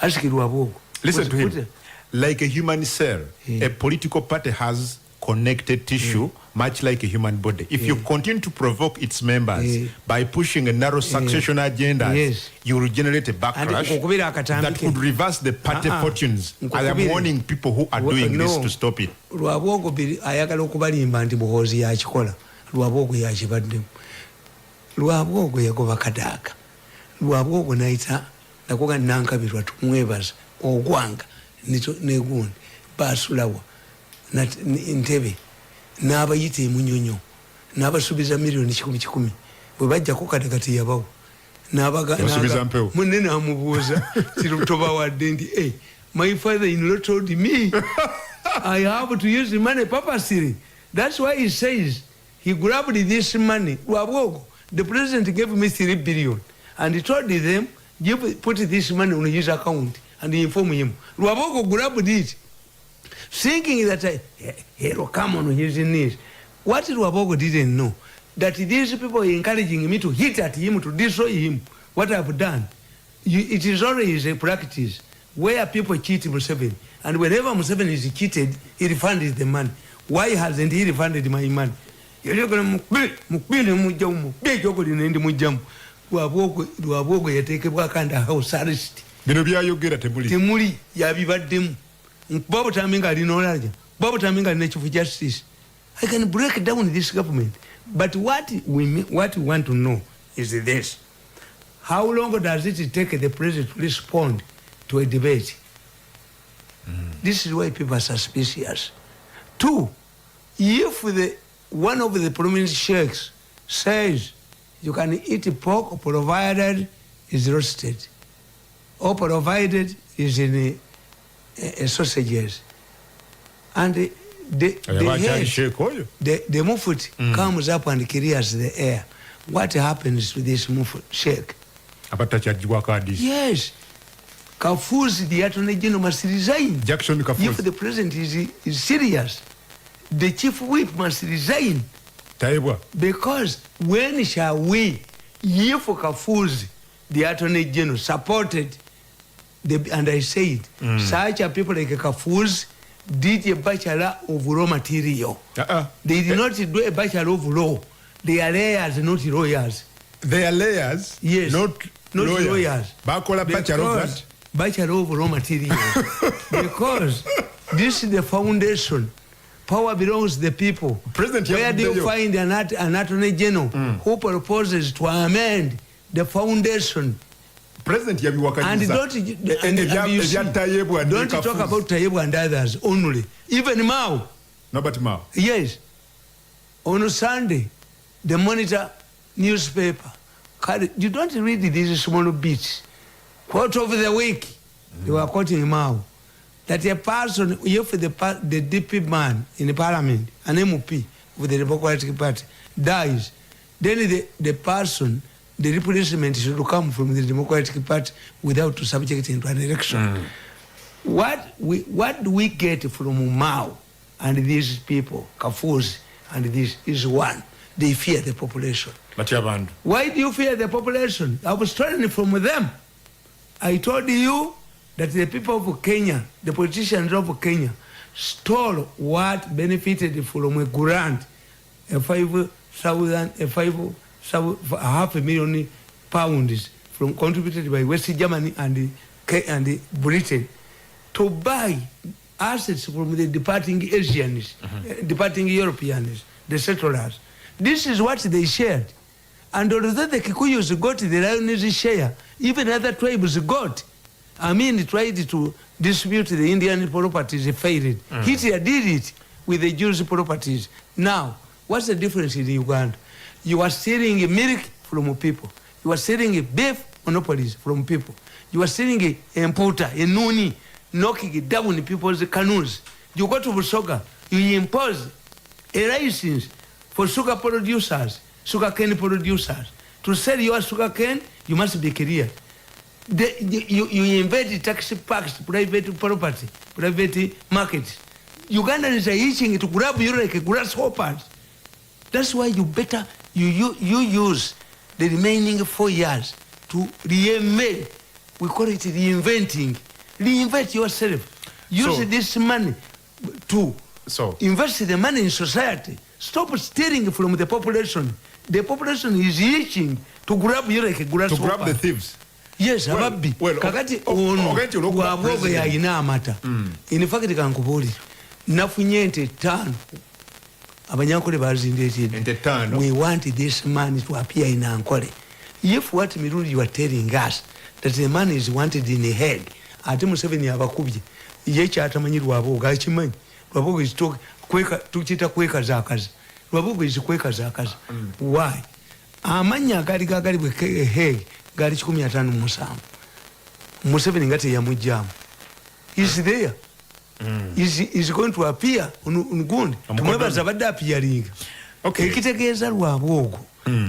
Ask Rwabogo. Listen to him. Like a human cell, a political party has connected tissue, much like a human body. If you continue to provoke its members by pushing a narrow succession agenda, you will generate a backlash that could reverse the party fortunes. I am warning people who are doing this to stop it. Rwabogo ayagala okubalimba nti buhozi yakikola. Rwabogo yakibaddemu. Rwabogo yagoba Kadaga. Rwabogo naita nakoga Nankabirwa tumwebaza ogwanga negundi basulawa Ntebe n'abayite munyonyo n'abasubiza milioni 10 bwe bajjako Kadaga teyabawo munene amubuuza tirutoba wadde nti my father-in-law told me I have to use the money purposely. That's why he says he grabbed this money. Rwabogo, the president gave me 3 billion and he told them, put this money on his account and inform him. Rwabogo grabbed it, thinking that he will come on his knees. What Rwabogo didn't know, that these people are encouraging me to hit at him, to destroy him. What I've done, it is always a practice where people cheat Museveni. And whenever Museveni is cheated, he refunds the money. Why hasn't he refunded my money? Rwabogo yatekebwa kanda house arrest. Bino byayogera temuli yabibaddemu. Bobo Taminga alinolaja. Bobo Taminga alina chief justice. I can break down this government. But what we want to know is this. How long does it take the president to respond to a debate? This is why people are suspicious. 2, if one of the prominent sheikhs says you can eat pork provided is roasted or provided is in sausages, and the mufti comes up and clears the air, what happens to this mufti sheikh? Yes. Kafuzi, the Attorney General, must resign. If the president is serious, the chief whip must resign. Because when shall we, if Kafuzi, the Attorney General, supported, and I said, such a people like Kafuzi did a bachelor of raw material. They did not do a bachelor of law. They are layers, not lawyers. They are layers? Yes. Not lawyers. Bachelor of raw materials. Because this is the foundation. Power belongs to the people. Where do you find an Attorney General who proposes to amend the foundation? President and don't talk about Tayebu and others only. Even Mao. No, but Mao. Yes. On Sunday, the Monitor newspaper, you don't read these small bits. Quote of the week, they were quoting Mao, that a person, if the DP man in the parliament, an MOP with the Democratic Party, dies, then the person, the replacement should come from the Democratic Party without subjecting to an election. What do we get from Mao and these people, Kafuzi and this, is one, they fear the population. Why do you fear the population? I was learning from them. I told you that the people of Kenya, the politicians of Kenya, stole what benefited from a grant, a £500,000 from contributed by West Germany and Britain to buy assets from the departing Asians, departing Europeans, the settlers. This is what they shared. And although the Kikuyus got the lion's share, even other tribes got. Tried to dispute the Indian properties, failed. Hitler did it with the Jewish properties. Now, what's the difference in Uganda? You are stealing milk from people. You are stealing beef monopolies from people. You are stealing a importer, a nuni, knocking down people's canoes. You go to Busoga, you impose a license for sugar producers, sugarcane producers. To sell your sugarcane, you must be clear. You invade tax packs, private property, private markets. Ugandans are itching to grab you like a grasshoppers. That's why you better you use the remaining 4 years to reinvent. We call it reinventing. Reinvent yourself. Use this money to invest the money in society. Stop stealing from the population. The population is itching to grab you like a grasshopper. To grab the thieves. Yes, ababbi. Kakati ono waboga ya ina amata. In fact, kankubuli. Nafunye ente 5. Abanyankole bazindetide. Ente 5. We want this money to appear in Ankole. If what Mirundi you are telling us that the money is wanted in the head, ate Museveni abakubye. Yecha atamanyi waboga achimanyi. Waboga is talk tuchita kweka zakazi. Waboga is kweka zakazi. Why? Amanya gali bwe Hague gali 15 Museveni ngate ya mujamu. Is there? Is going to appear on Gundi. Tumwebaza badde appearing. Okay. Ekitegeeza lwabogo.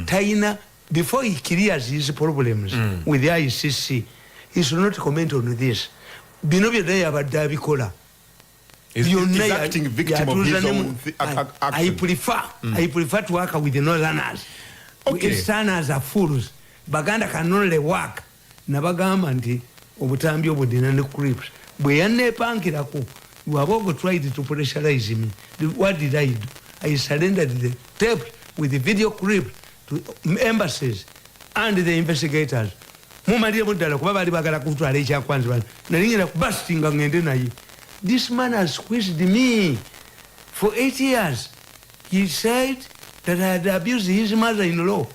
Taina before he clears his problems with the ICC, he should not comment on this. Bino byonna yabadde abikola. Is acting victim of his own action. I prefer to work with the Northerners. Okay. Easterners are fools. Baganda can only work. Nabagamba nti obutambi obudina ne crips. Bwe yannepankirako, Wabogo tried to pressurize me. What did I do? I surrendered the tape with the video clip to embassies and the investigators. Mumalire muddala kuba bali bagala kutwala ekyakwanza bali. Nalingira kubastinga ngende naye. This man has squeezed me for 8 years. He said that I had abused his mother-in-law.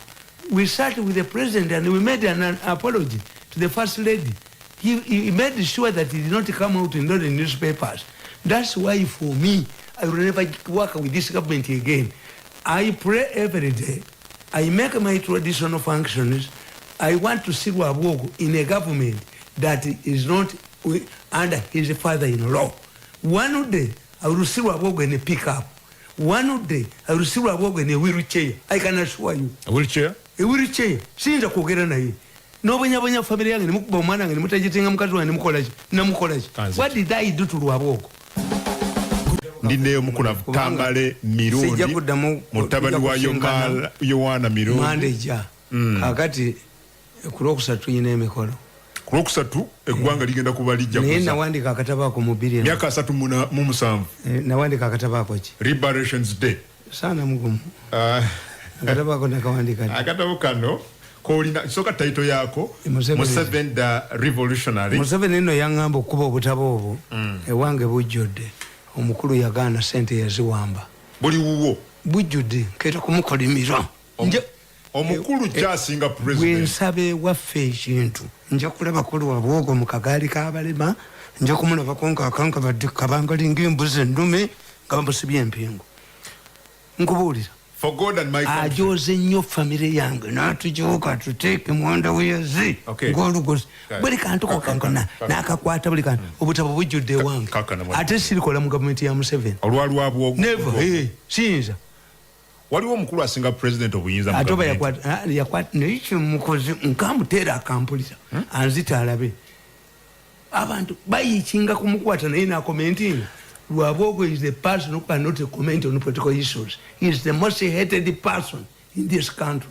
We sat with the president and we made an apology to the first lady. He made sure that he did not come out in the newspapers. That's why for me, I will never work with this government again. I pray every day. I make my traditional functions. I want to see Wabogo in a government that is not under his father-in-law. One day, I will see Wabogo in a pickup. One day, I will see Wabogo in a wheelchair. I can assure you. A wheelchair? A wheelchair. Sinza kugera naye. No banya family yange nimukuba omwana wange nimutajitinga mukazi wange nimukolaji. Namukolaji. What did I do to Wabogo? Ndineyo mukuna Tamele Mirundi. Mutabani wa Yohana Mirundi. Mandeja. Kakati kulokusatu yine emikono. Kulokusatu eggwanga ligenda kuba lijja kuza. Nina wandika akatabako mu 2 myaka 37. Na wandika akatabako ki? Liberations Day. Sana mugumu. Akatabako nakawandika. Akatabo kano kolina soka title yako Museveni the Revolutionary. Museveni no yangamba okuba obutabo obwo. Ewange bujjodde. Omukulu yagaana sente yaziwamba. Buli wuwo. Bujjodde keta kumukolimira. Omukulu kyasinga president. Wensabe waffe ekintu. Nja kulaba kulu Wabogo mu kagaali k'abalema. Nja kumulaba konka akanka badde kabangalinga embuzi endume nga bamusibye empingo. Nkubuulira. For God and my country. Ajoze nnyo family yange n'atujuuka tuteeke mwanda weyezi. Ng'olugozi. Buli kantu kokankona n'akakwata buli kantu. Obutabo bujjudde ewange. Ate sirikola mu gavumenti ya Museveni. Olwalwabwo. Never. Siyinza. Waliwo omukulu asinga president obuyinza mu gavumenti. Atoba yakwata n'ekyo mukozi nkamuteera akampulira. Anzita alabe. Abantu bayikinga kumukwata naye n'akomentinga. Wabogo is the person who cannot comment on political issues. He is the most hated person in this country.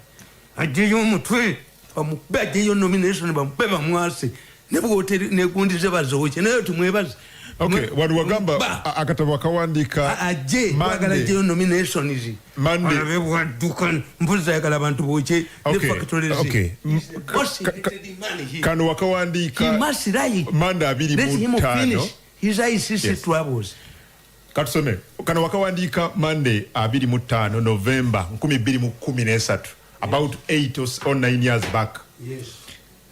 Ajiyo mutwe, bamubaje yo nomination bamubeba mwasi. Nebugote nekundize bazoche nayo tumwebaza. Okay, wanu wagamba akatabo akawandika aje bagala je nomination izi Monday anabewa dukan mpuza yakala abantu boche the factories okay kano wakawandika he must write Monday 25 his ICC troubles katusome kano wakawandika Monday 25 November 2013 about 8 or 9 years back. Yes.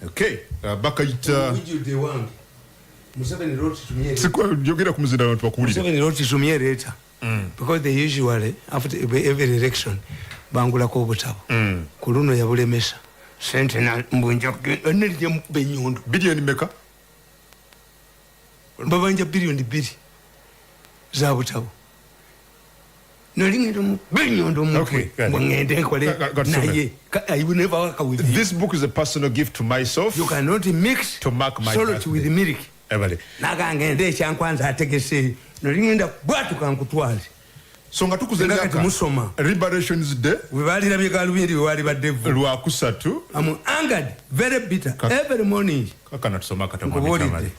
Okay, bakayita the one Museveni wrote to me yogera kumuzinda abantu bakulira Museveni wrote to me later because they usually after every election bangula ko obutabo kuluno yabulemesa sentinel mbunja nilije benyondo billion meka babanja billion 2 za butabo nolingido benyondo okay ngende kole naye I will never work with this book is a personal gift to myself. You cannot mix to mark my salt with milk. Everybody. Naga ngende chankwanza ategese nolinginda bwatu kankutwali. So nga tukuzendaka musoma Liberations Day webali na byegalubiri webali badevu lwa kusatu I'm angered very bitter every morning kaka natusoma katamani kamali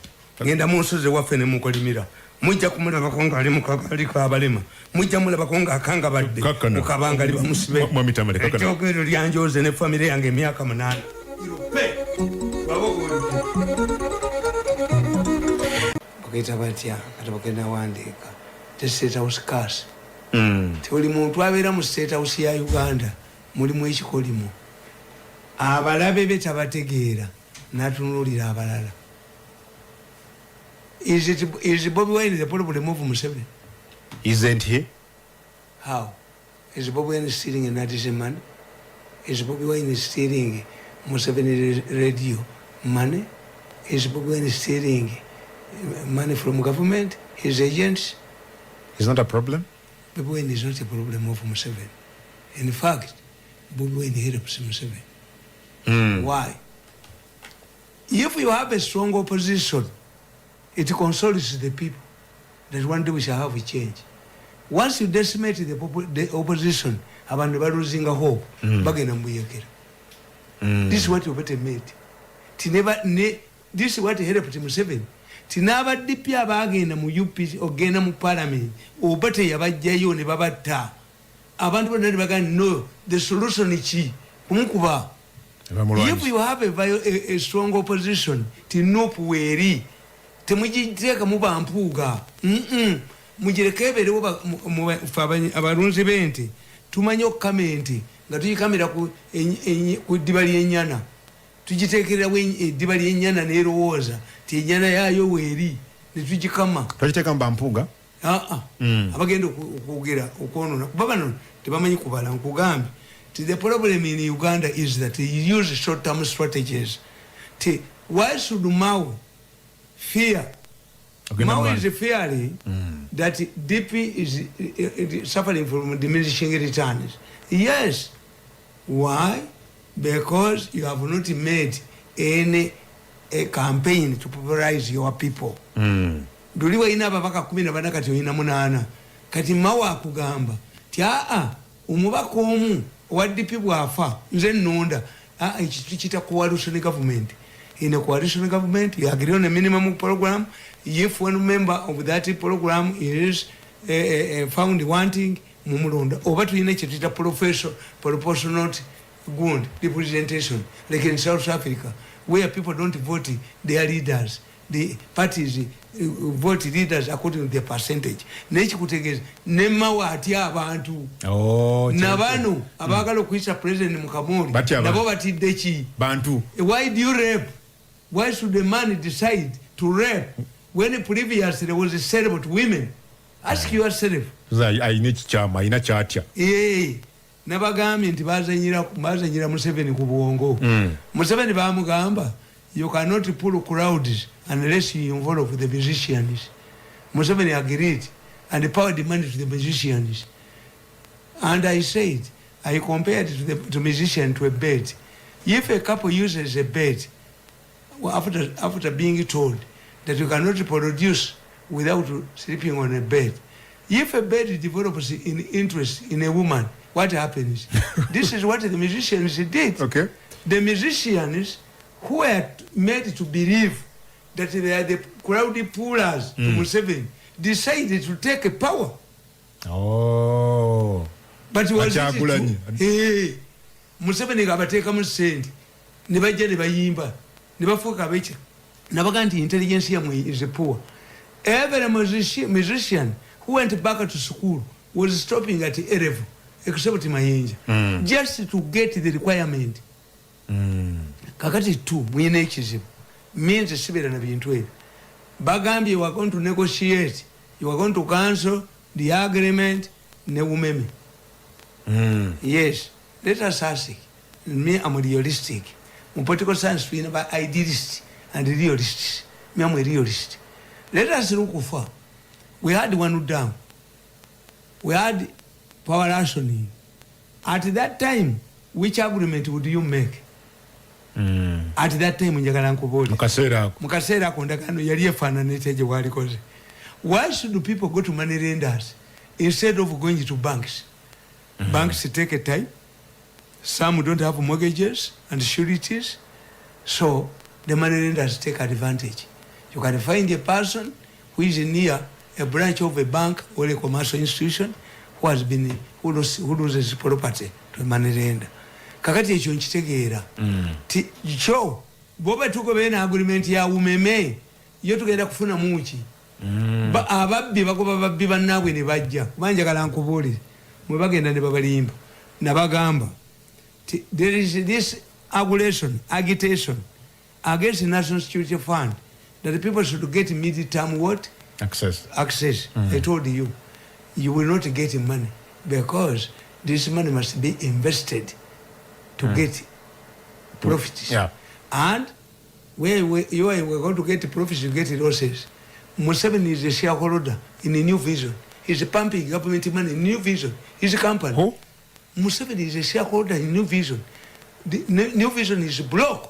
ngenda munsoze waffe ne mukolimira mujja kumulaba konga ali mukakali ka balema mujja mulaba konga akanga badde mukabanga ali bamusibe mwa mitamale kaka kyogero lyanjoze ne family yange emyaka 8 Buketa batya katabakena wandika the state house cars tuli muntu abera mu state house ya Uganda mulimu ekikolimo abalabe betabategeera natunulira abalala. Is Bobby Wine the problem of Museveni? Isn't he? How? Is Bobby Wine stealing an artisan money? Is Bobby Wine stealing Museveni radio money? Is Bobby Wine stealing money from government? His agents? Is not a problem? Bobby Wine is not a problem of Museveni. In fact, Bobby Wine helps Museveni. Why? If you have a strong opposition, it consoles the people that one day we shall have a change. Once you decimate the opposition, abantu are losing a hope. This is what you better made. This is what helped Museveni. Tinaba dipya bagenda mu UP ogenda mu parliament obate yabajjayo ne babata. Abantu bonna baganda no, the solution is chi kumukuba. If you have a strong opposition, tinopu weri temujiteka muba mpuga mujirekebere oba abarunzi bente tumanyo kamenti nga tuyikamera ku dibali enyana tujitekera dibali enyana ne rowoza ti enyana yayo weri ne tujikama tujiteka mba mpuga abagenda okugera okonona baba no tebamanyi kubala nkugambi. The problem in Uganda is that you use short-term strategies. Why should Mao fear? Mao is fearing that DP is suffering from diminishing returns. Yes. Why? Because you have not made any campaign to popularize your people. Duliwa ina babaka 10 kati oyina 8 kati Mao akugamba umubako omu wadipi bwafa nze nonda ekituchita coalition government. In a coalition government you agree on a minimum program. If one member of that program is found wanting mumulonda oba tuyina ekituchita proportional good representation like in South Africa where people don't vote their leaders. The parties vote leaders according to their percentage. Nechi kutegeza nemawa atia abantu nabano abagalo kuisa president Mukamori nabo batidde ki bantu. Why do you rape? Why should the man decide to rape when previously there was a celebrate women? Ask yourself. Aine kichama ina kyatya nabagambye nti bazanyira Museveni ku buwongo. Museveni bamugamba you cannot pull crowds unless you involve the musicians. Museveni agreed and the power demanded to the musicians. And I said, I compared the musician to a bird. If a couple uses a bird, after being told that you cannot produce without sleeping on a bed, if a bird develops an interest in a woman, what happens? This is what the musicians did. The musicians who are made to believe that they are the crowd pullers to Museveni decided to take a power. Oh. But was it Museveni gabateka mu sente ne bajja ne bayimba ne bafuka abecha nabaga nti intelligence yamwe is poor. Every musician who went back to school was stopping at A level except Mayenja just to get the requirement. Kakati two mwine ekizibu means sibera na bintu ebyo bagambye you are going to negotiate, you are going to cancel the agreement ne umeme. Yes, let us ask. Me, I'm realistic. In political science, we know idealist and realist. Me, I'm a realist. Let us look for. We had one down. We had power rationing. At that time, which agreement would you make? At that time, Mukasera kondakano yaliye fana neteje wali koze. Why should people go to money lenders instead of going to banks? Banks take a time. Some don't have mortgages and sureties, so the money lenders take advantage. You can find a person who is near a branch of a bank or a commercial institution who loses property to a money lender. Kakati echo nchitegeera. Cho boba tuko bena agreement ya umeme yo tugenda kufuna muki. Ababbi bagoba babbi bannabwe ne bajja. Kubanja kala nkubuli. Mwe bagenda ne babalimba. Nabagamba. There is this agitation against the National Security Fund that the people should get mid-term what? Access. I told you, you will not get money because this money must be invested to get profits. Yeah. And where you are going to get profits, you get losses. Museveni is a shareholder in a new vision. He's pumping government money in new vision. He's a company. Who? Museveni is a shareholder in New Vision. The New Vision is blocked.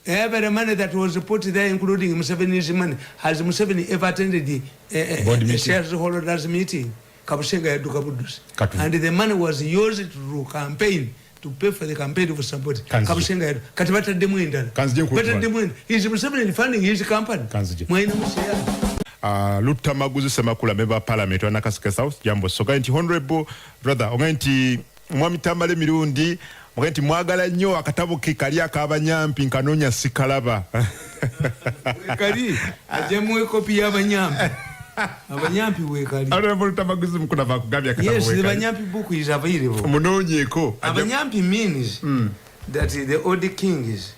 Every money that was put there, including Museveni's money, has Museveni ever attended the shareholders meeting? And the money was used to campaign, to pay for the campaign of support. Kabushenga katibata demu indala. Bata demu. He's Museveni funding his company. Mwaina mushaya. Lutta Maguzi Semakula member parliament wana Kasike South jambo soga nti honorable brother onganti mwami Tamele Mirundi onganti mwagala nnyo akatabo ke kali akabanyampi nkanonya sikalaba kali ajemwe kopi y'abanyampi abanyampi we kali honorable Lutta Maguzi mukuna bakugabya akatabo we yes the banyampi book is available munonyeko abanyampi means that the old kings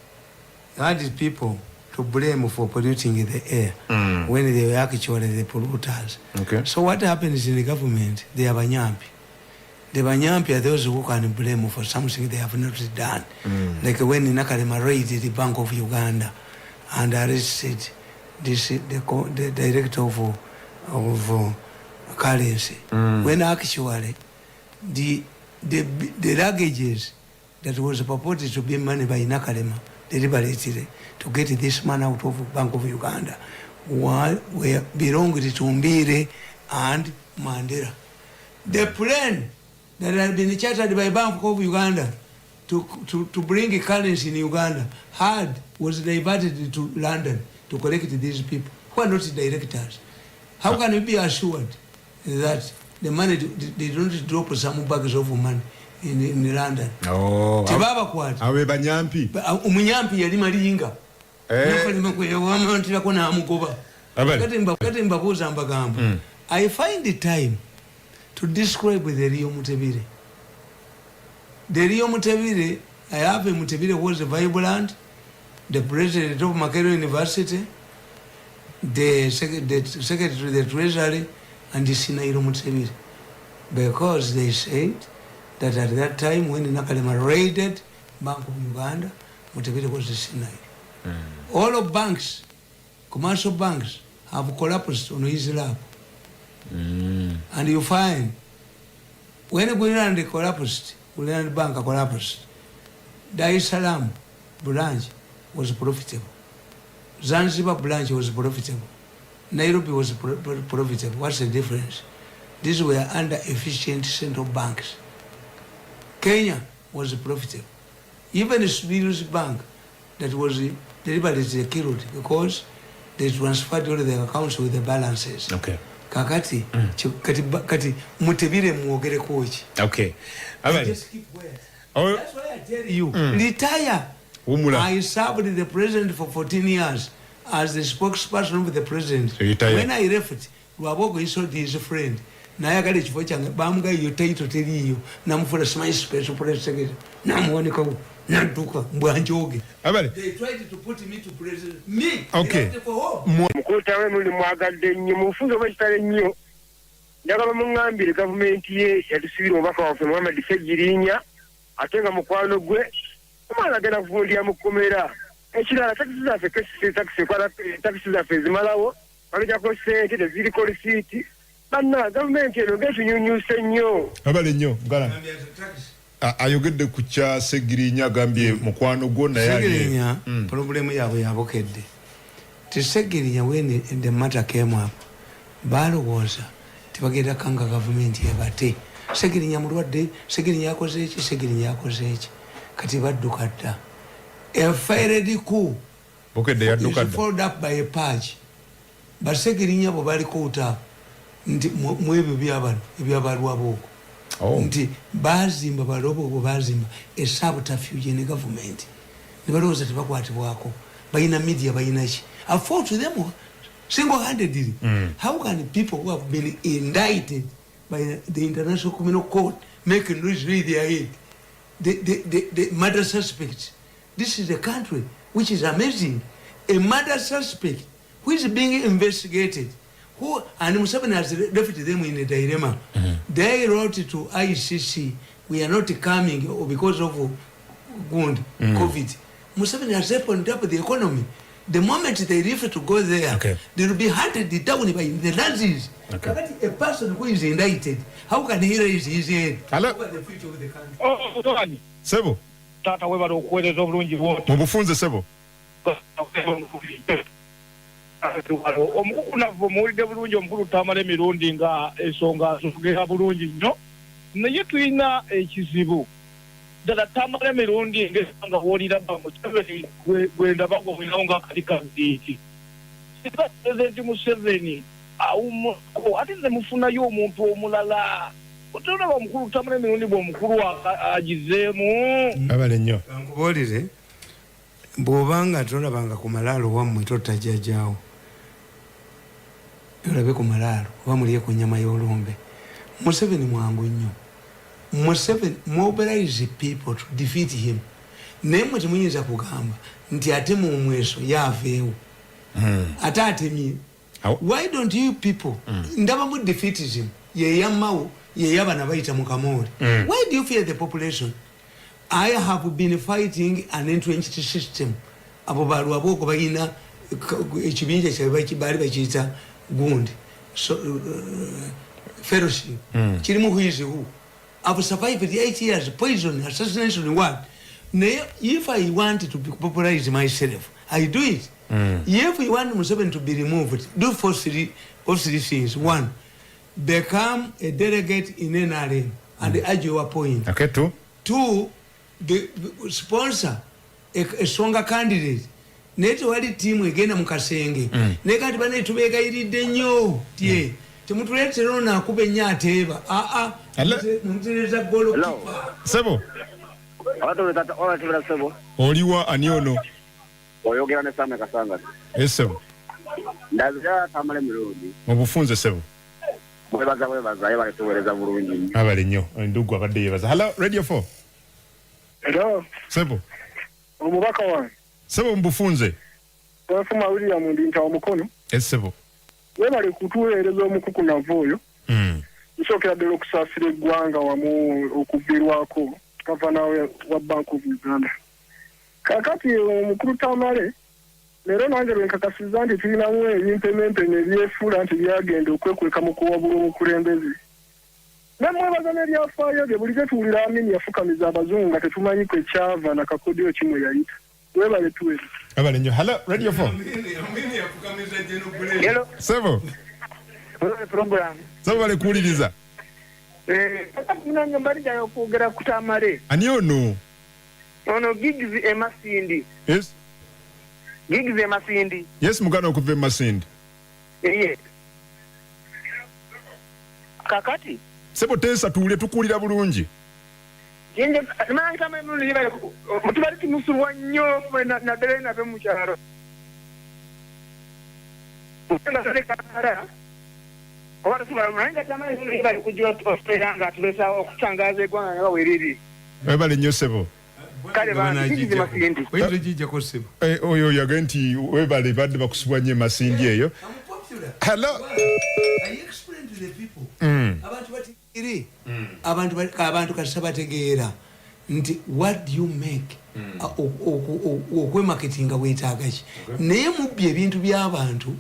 had people to blame for polluting the air when they were actually the polluters. Okay. So what happens in the government? They are Banyampi. The Banyampi are those who can blame for something they have not done. Like when Nakalema raided the Bank of Uganda and arrested the director of currency. When actually the luggages that was purported to be money by Nakalema deliberately to get this man out of Bank of Uganda were belonged to Mbire and Mandela. The plane that had been chartered by Bank of Uganda to bring currency in Uganda was diverted to London to collect these people who are not directors. How can we be assured that the money, they don't drop some bags of money in London? Oh, Tibaba kwati. Awe banyampi. Umunyampi yali malinga. I find the time to describe the Rio Mutebire. The Rio Mutebire, I have a Mutebire was a vibrant, the president of Makerere University, the secretary of the treasury, and the Sinairo Mutebire. Because they said that at that time when Nakalema raided Bank of Uganda, Mutebire was the Sinairo. All of banks, commercial banks, have collapsed on his lap. And you find, when Guinea collapsed, Guinea Bank collapsed, Dar es Salaam branch was profitable. Zanzibar branch was profitable. Nairobi was profitable. What's the difference? These were under efficient central banks. Kenya was profitable. Even the Sudanese bank that was deliberately killed because they transferred all the accounts with the balances. Okay. Kakati, kati mutebire muogere kochi. Okay. Just keep quiet. That's why I tell you, retire. I served the president for 14 years as the spokesperson of the president. So when I left, Wabogo issued his friend. Nayaga chifo change bamuga yo title teri yo namufura smile special president namuoneka nanduka mbwanjoge. They tried to put me to president. Me. Okay. Mukota we muli mwagadde nnyo mufunzo bwetale nnyo. Njagala mungambire government ye yatusibira obaka wa Muhammad Segirinya atenga mukwano gwe omwana agenda kuvundira mu komera. Ekirala taxi zaffe taxi zaffe zimalawo bagenda ko sente teziriko receipt. Banna government eno ngetunyunyuse nnyo. Abale nnyo ngala. Ayogedde ku kya Segirinya gambye mukwano gwo na yali. Segirinya problem yaabwe yabokedde. Segirinya when the matter came up balowooza tebagenda kanga government yebate. Segirinya mulwadde, Segirinya yakoze eki, Segirinya yakoze eki. Kati badduka dda. A fiery coup. Bokedde yadduka dda. Followed up by a purge. But Segirinya bo bali kuuta nti mwebyo ebyabalwa boko. Nti bazimba balobo bo bazimba a subterfuge in the government. Ne balowooza tebakwatibwako. Bayina media bayina ki. I fought to them single-handedly. How can people who have been indicted by the International Criminal Court make noise read their head? The murder suspects. This is a country which is amazing. A murder suspect who is being investigated. Who and Museveni has left them in a dilemma. They wrote to ICC, we are not coming because of COVID. Museveni has opened up the economy. The moment they refer to go there, they will be hunted down by the Nazis. A person who is indicted, how can he raise his head? Hello? The future of the country. Sebo. Tata weba okweleza obulungi bwoti. Mubufunze Sebo. Omukunavu muwulidde bulungi omukulu Tamele Mirundi nga ensonga azogera bulungi nnyo. Naye tulina ekizibu. Ddala Tamele Mirundi nga w'olira Museveni gwe ndaba ng'omulinawo ng'akali kaziiki. Singa Pulezidenti Museveni awummako ate nze mufunayo omuntu omulala. Otolaba omukulu Tamele Mirundi bw'omukulu agizeemu. Abale nnyo. Nkubuulire bw'obanga tolabanga ku malaalo wammwe totajjajjaawo. Olabe ku malaalo oba mulye ku nnyama y'olumbe. Museveni mwangu nnyo. Museveni mobilize people to defeat him. Naye mwe temuyinza kugamba nti ate mu mweso yaaveewo. Ate atemye. Why don't you people ndaba mu defeatism ye yammawo ye yabana bayita mu kamooli. Why do you fear the population? I have been fighting an entrenched system. Abo balwa boko bayina ekibinja kyabaki bali bakiyita gundi. So fellowship. Kirimu huizi hu. I've survived 8 years, poison, assassination, what? If I want to popularize myself, I do it. If you want Museveni to be removed, do all three things. 1, become a delegate in NRM and urge your point. Okay, 2, sponsor a stronger candidate. Neto wali team egenda mukasenge. Nekati bane tubega iridde nnyo. Tie. Temutulete rona akube nnyo ateeba. Muntereza golo kipa. Sebo. Ola Sebo. Oliwa ani ono. Oyogera ne Same Kasanga. Sebo. Ndazira Tamele Mirundi. Mubufunze Sebo. Webaza yeba tuweleza bulungi. Abale nnyo. Ndugu abadde yebaza. Hello, Radio 4. Hello. Sebo. Omubaka wange. Sebo mbufunze. Wafuma William Ndinta omukono. Sebo. Webale kutuweereza omukuku navooyo. Nsookera ddala okusaasira eggwanga wamu okuviirwako gavana wa Bank of Uganda. Kakati omukulu Tamale leero nange lwenkakasiza nti tulinamu ebimpemempeme ebyefuula nti byagenda okwekweka mu kuwabula omukulembeze. Nemwebaza n'ebyafaayo bye buli getuwulira Amini yafukamiza abazungu nga tetumanyiko ekyava na kakodyo kimwe yayita. Webale tuweereza. Abale nnyo. Hello, Radio 4. Amini yafukamiza jeno bule. Hello. Sebo. Program. Sebo bale kuwuliriza. Nange mbalija okwogera ku Tamale. Ani ono? Ono Giggs Emasindi. Yes. Gigs e Masindi. Yes mugano okuva Masindi. Yes. Kakati. Sebo tensa tuule tukulira bulungi. Yenge nanga kama mulu liba mutubali kimusulwa nnyo na dere na be mukyaro. Ukenda sale kakara. Oba tuba nanga kama mulu liba kujjo Australia nga tulesa okutangaza egwanga nga weriri. Webale nnyo sebo. Kale bana Gigs e Masindi. Oyinza jijja ko sebo. Oyo yagenti webale badde bakusubwa nnyo Masindi eyo. Hello. I explain to the people. Abantu kasabategeera nti what do you make okwe marketing wetaaga ki naye mubye ebintu by'abantu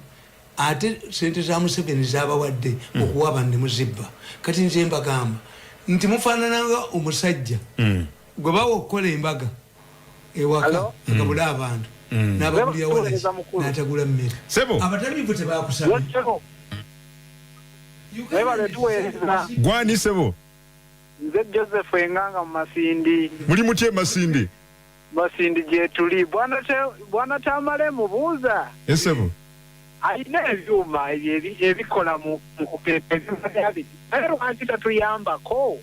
ate sente za Museveni z'abawadde okuwa abantu muzibba kati nze mbagamba nti mufaanananga omusajja gwe bawa okukola embaga ewaka agabula abantu n'abagulira walaki n'atagula mmere abatamiivu tebakusaba Gwani sebo. Nze Joseph Enganga Masindi. Muli mutye Masindi? Masindi je tuli. Bwana Tamale mubuuza. Esebo. Alina ebyuma ebikola mu kupepe byabi. Naye lwaki tatuyambako?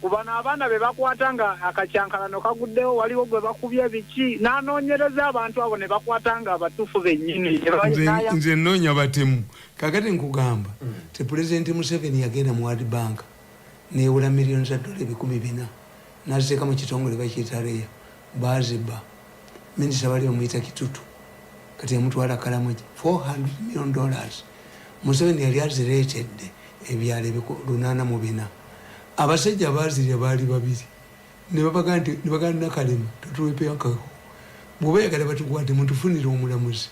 Kubana abaana be bakwatanga akacyankalano kaguddewo waliwo gwe bakubya biki n'anoonyereza abantu abo ne bakwatanga abatuufu bennyini. Nze nnoonya batemu. Kakati nkugamba te President Museveni yagenda mu World Bank neewula $1,000,000 $400 n'aziteeka mu kitongole bakiyita REA baziba minisita bali bamuyita Kitutu kati yamutwala Kalamoja $400 million. Museveni yali azireetedde ebyalo 804 abasajja baazirya baali babiri ne baganda Kalema tutuwepeyankaho bw'oba yagala batukwate mutufunire omulamuzi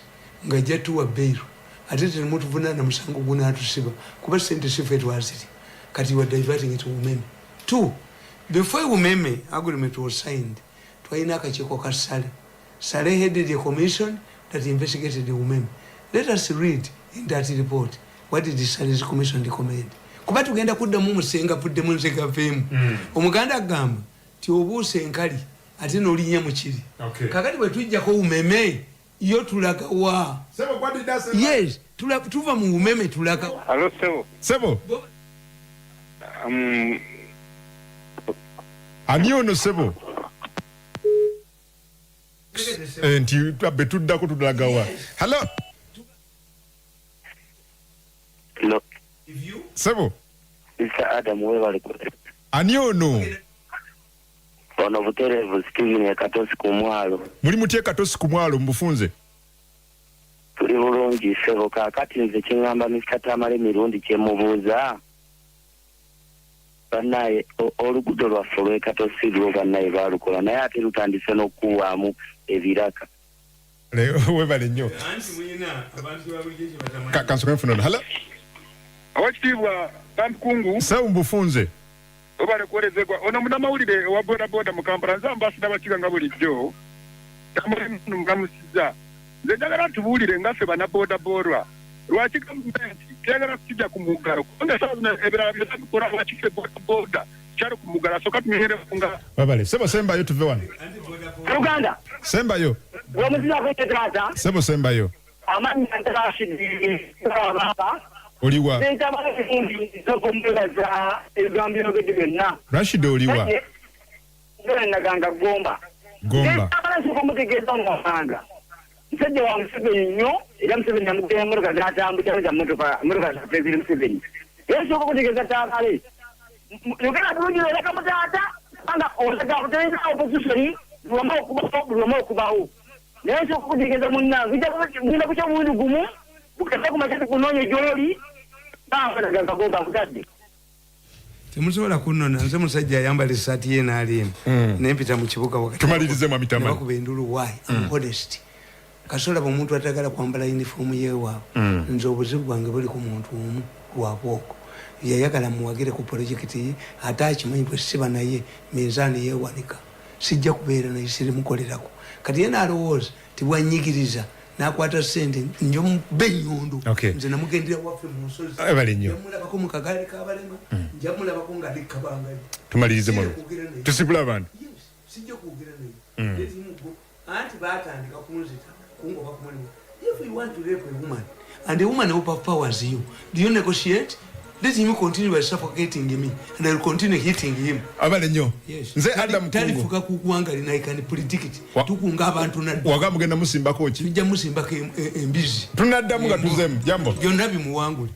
ng'ajja tuwa beiru ate temutuvunana musango gunaatusiba kuba sente sife twaziri kati you are diverting it to women. 2 before umeme agreement was signed twalina akakiiko ka Sale headed a commission that investigated the women. Let us read in that report what did the Sale's commission recommend. Kuba tugenda kuddamu musenga puddemu nseka femu omuganda agamba ti obuuse enkali ate n'olinya mu kiri kakati bwe tujjako umeme yo tulaga wa Sebo what did that say? Yes tuva mu umeme tulaga. Hello Sebo ani ono Sebo nti betuddako tulaga wa. Hello Sebo Mr. Adam webale ani ono ono buterevu Steven Katosi ku mwalo muli mutye Katosi ku mwalo mbufunze tuli bulungi Sebo kakati nze kingamba Mr. Tamale Mirundi kyemubuuza bannaye oluguudo lwaffe lw'e Katosi lwo bannaye baalukola naye ate lutandise n'okuwaamu ebiraka webale nnyo kansoka nfunono. Hello Awakitibwa Kamkungu Sawu mbufunze obale kuwelezebwa ono munamawulire owa boda mu Kampala nze ambasada bakiga nga bulijjo mugamusiza nze njagala tubuulire nga ffe banaboda lwaki gavumenti teyagala kukijja ku muggalo kubanga saabina ebirala byebikola lwaki boda kyali ku muggalo asooka tumenyereku nga babale Sebo sembayo tuve wano Uganda sembayo wamuziza kwetetraza Sebo sembayo amani antarashidi baba oliwa Rashid oliwa naganga gomba kumutegeeza omwanga musajja wa Museveni nnyo era Museveni amugera motoka zatambula motoka zafeziri Museveni era soka kutegeeza Tamale yogera bulungi era kamutaata anga olaga kutegeeza opposition lwama okubawo naye soka kutegeeza munnange genda kukya mulundi gumu bukasa kumakati kunoonya gyoli naganga gomba nkutadde temusobola kunona nze musajja ayambala essaati ye n'alimu naye mpita mu kibuga wakati tumalirize amitama bakuba endulu why I'm honest kasola omuntu atagala kwambala uniform yeewaabwe nze obuzibu bwange buli ku muntu omu lwabwoko yayagala muwagire ku projekiti ye ate akimanyi bwe siba naye minzaani yeewanika sijja kubeera naye sirimukolerako kati ye n'alowooza tibwanyigiriza nakwata sente njo mbe nyondo nze namugendera waffe mu nsozi njamulabako mu kagaali k'abalema njamulabako nga likabanga tumalirize mu tusibula abantu sijja kwogera naye Anti batandika kumuzita kungoba kumulimo. If you want to rape a woman and the woman overpowers you, do you negotiate? Let him continue by suffocating me and I will continue hitting him. Abalenyo. Yes. Nze Adam Talifuka kukuanga lina I can predict it. Tukunga abantu na wagamugenda musimba kochi. Tujja musimbako embizi. Tunaddamu nga tuzemu jambo. Byonna bimuwangule.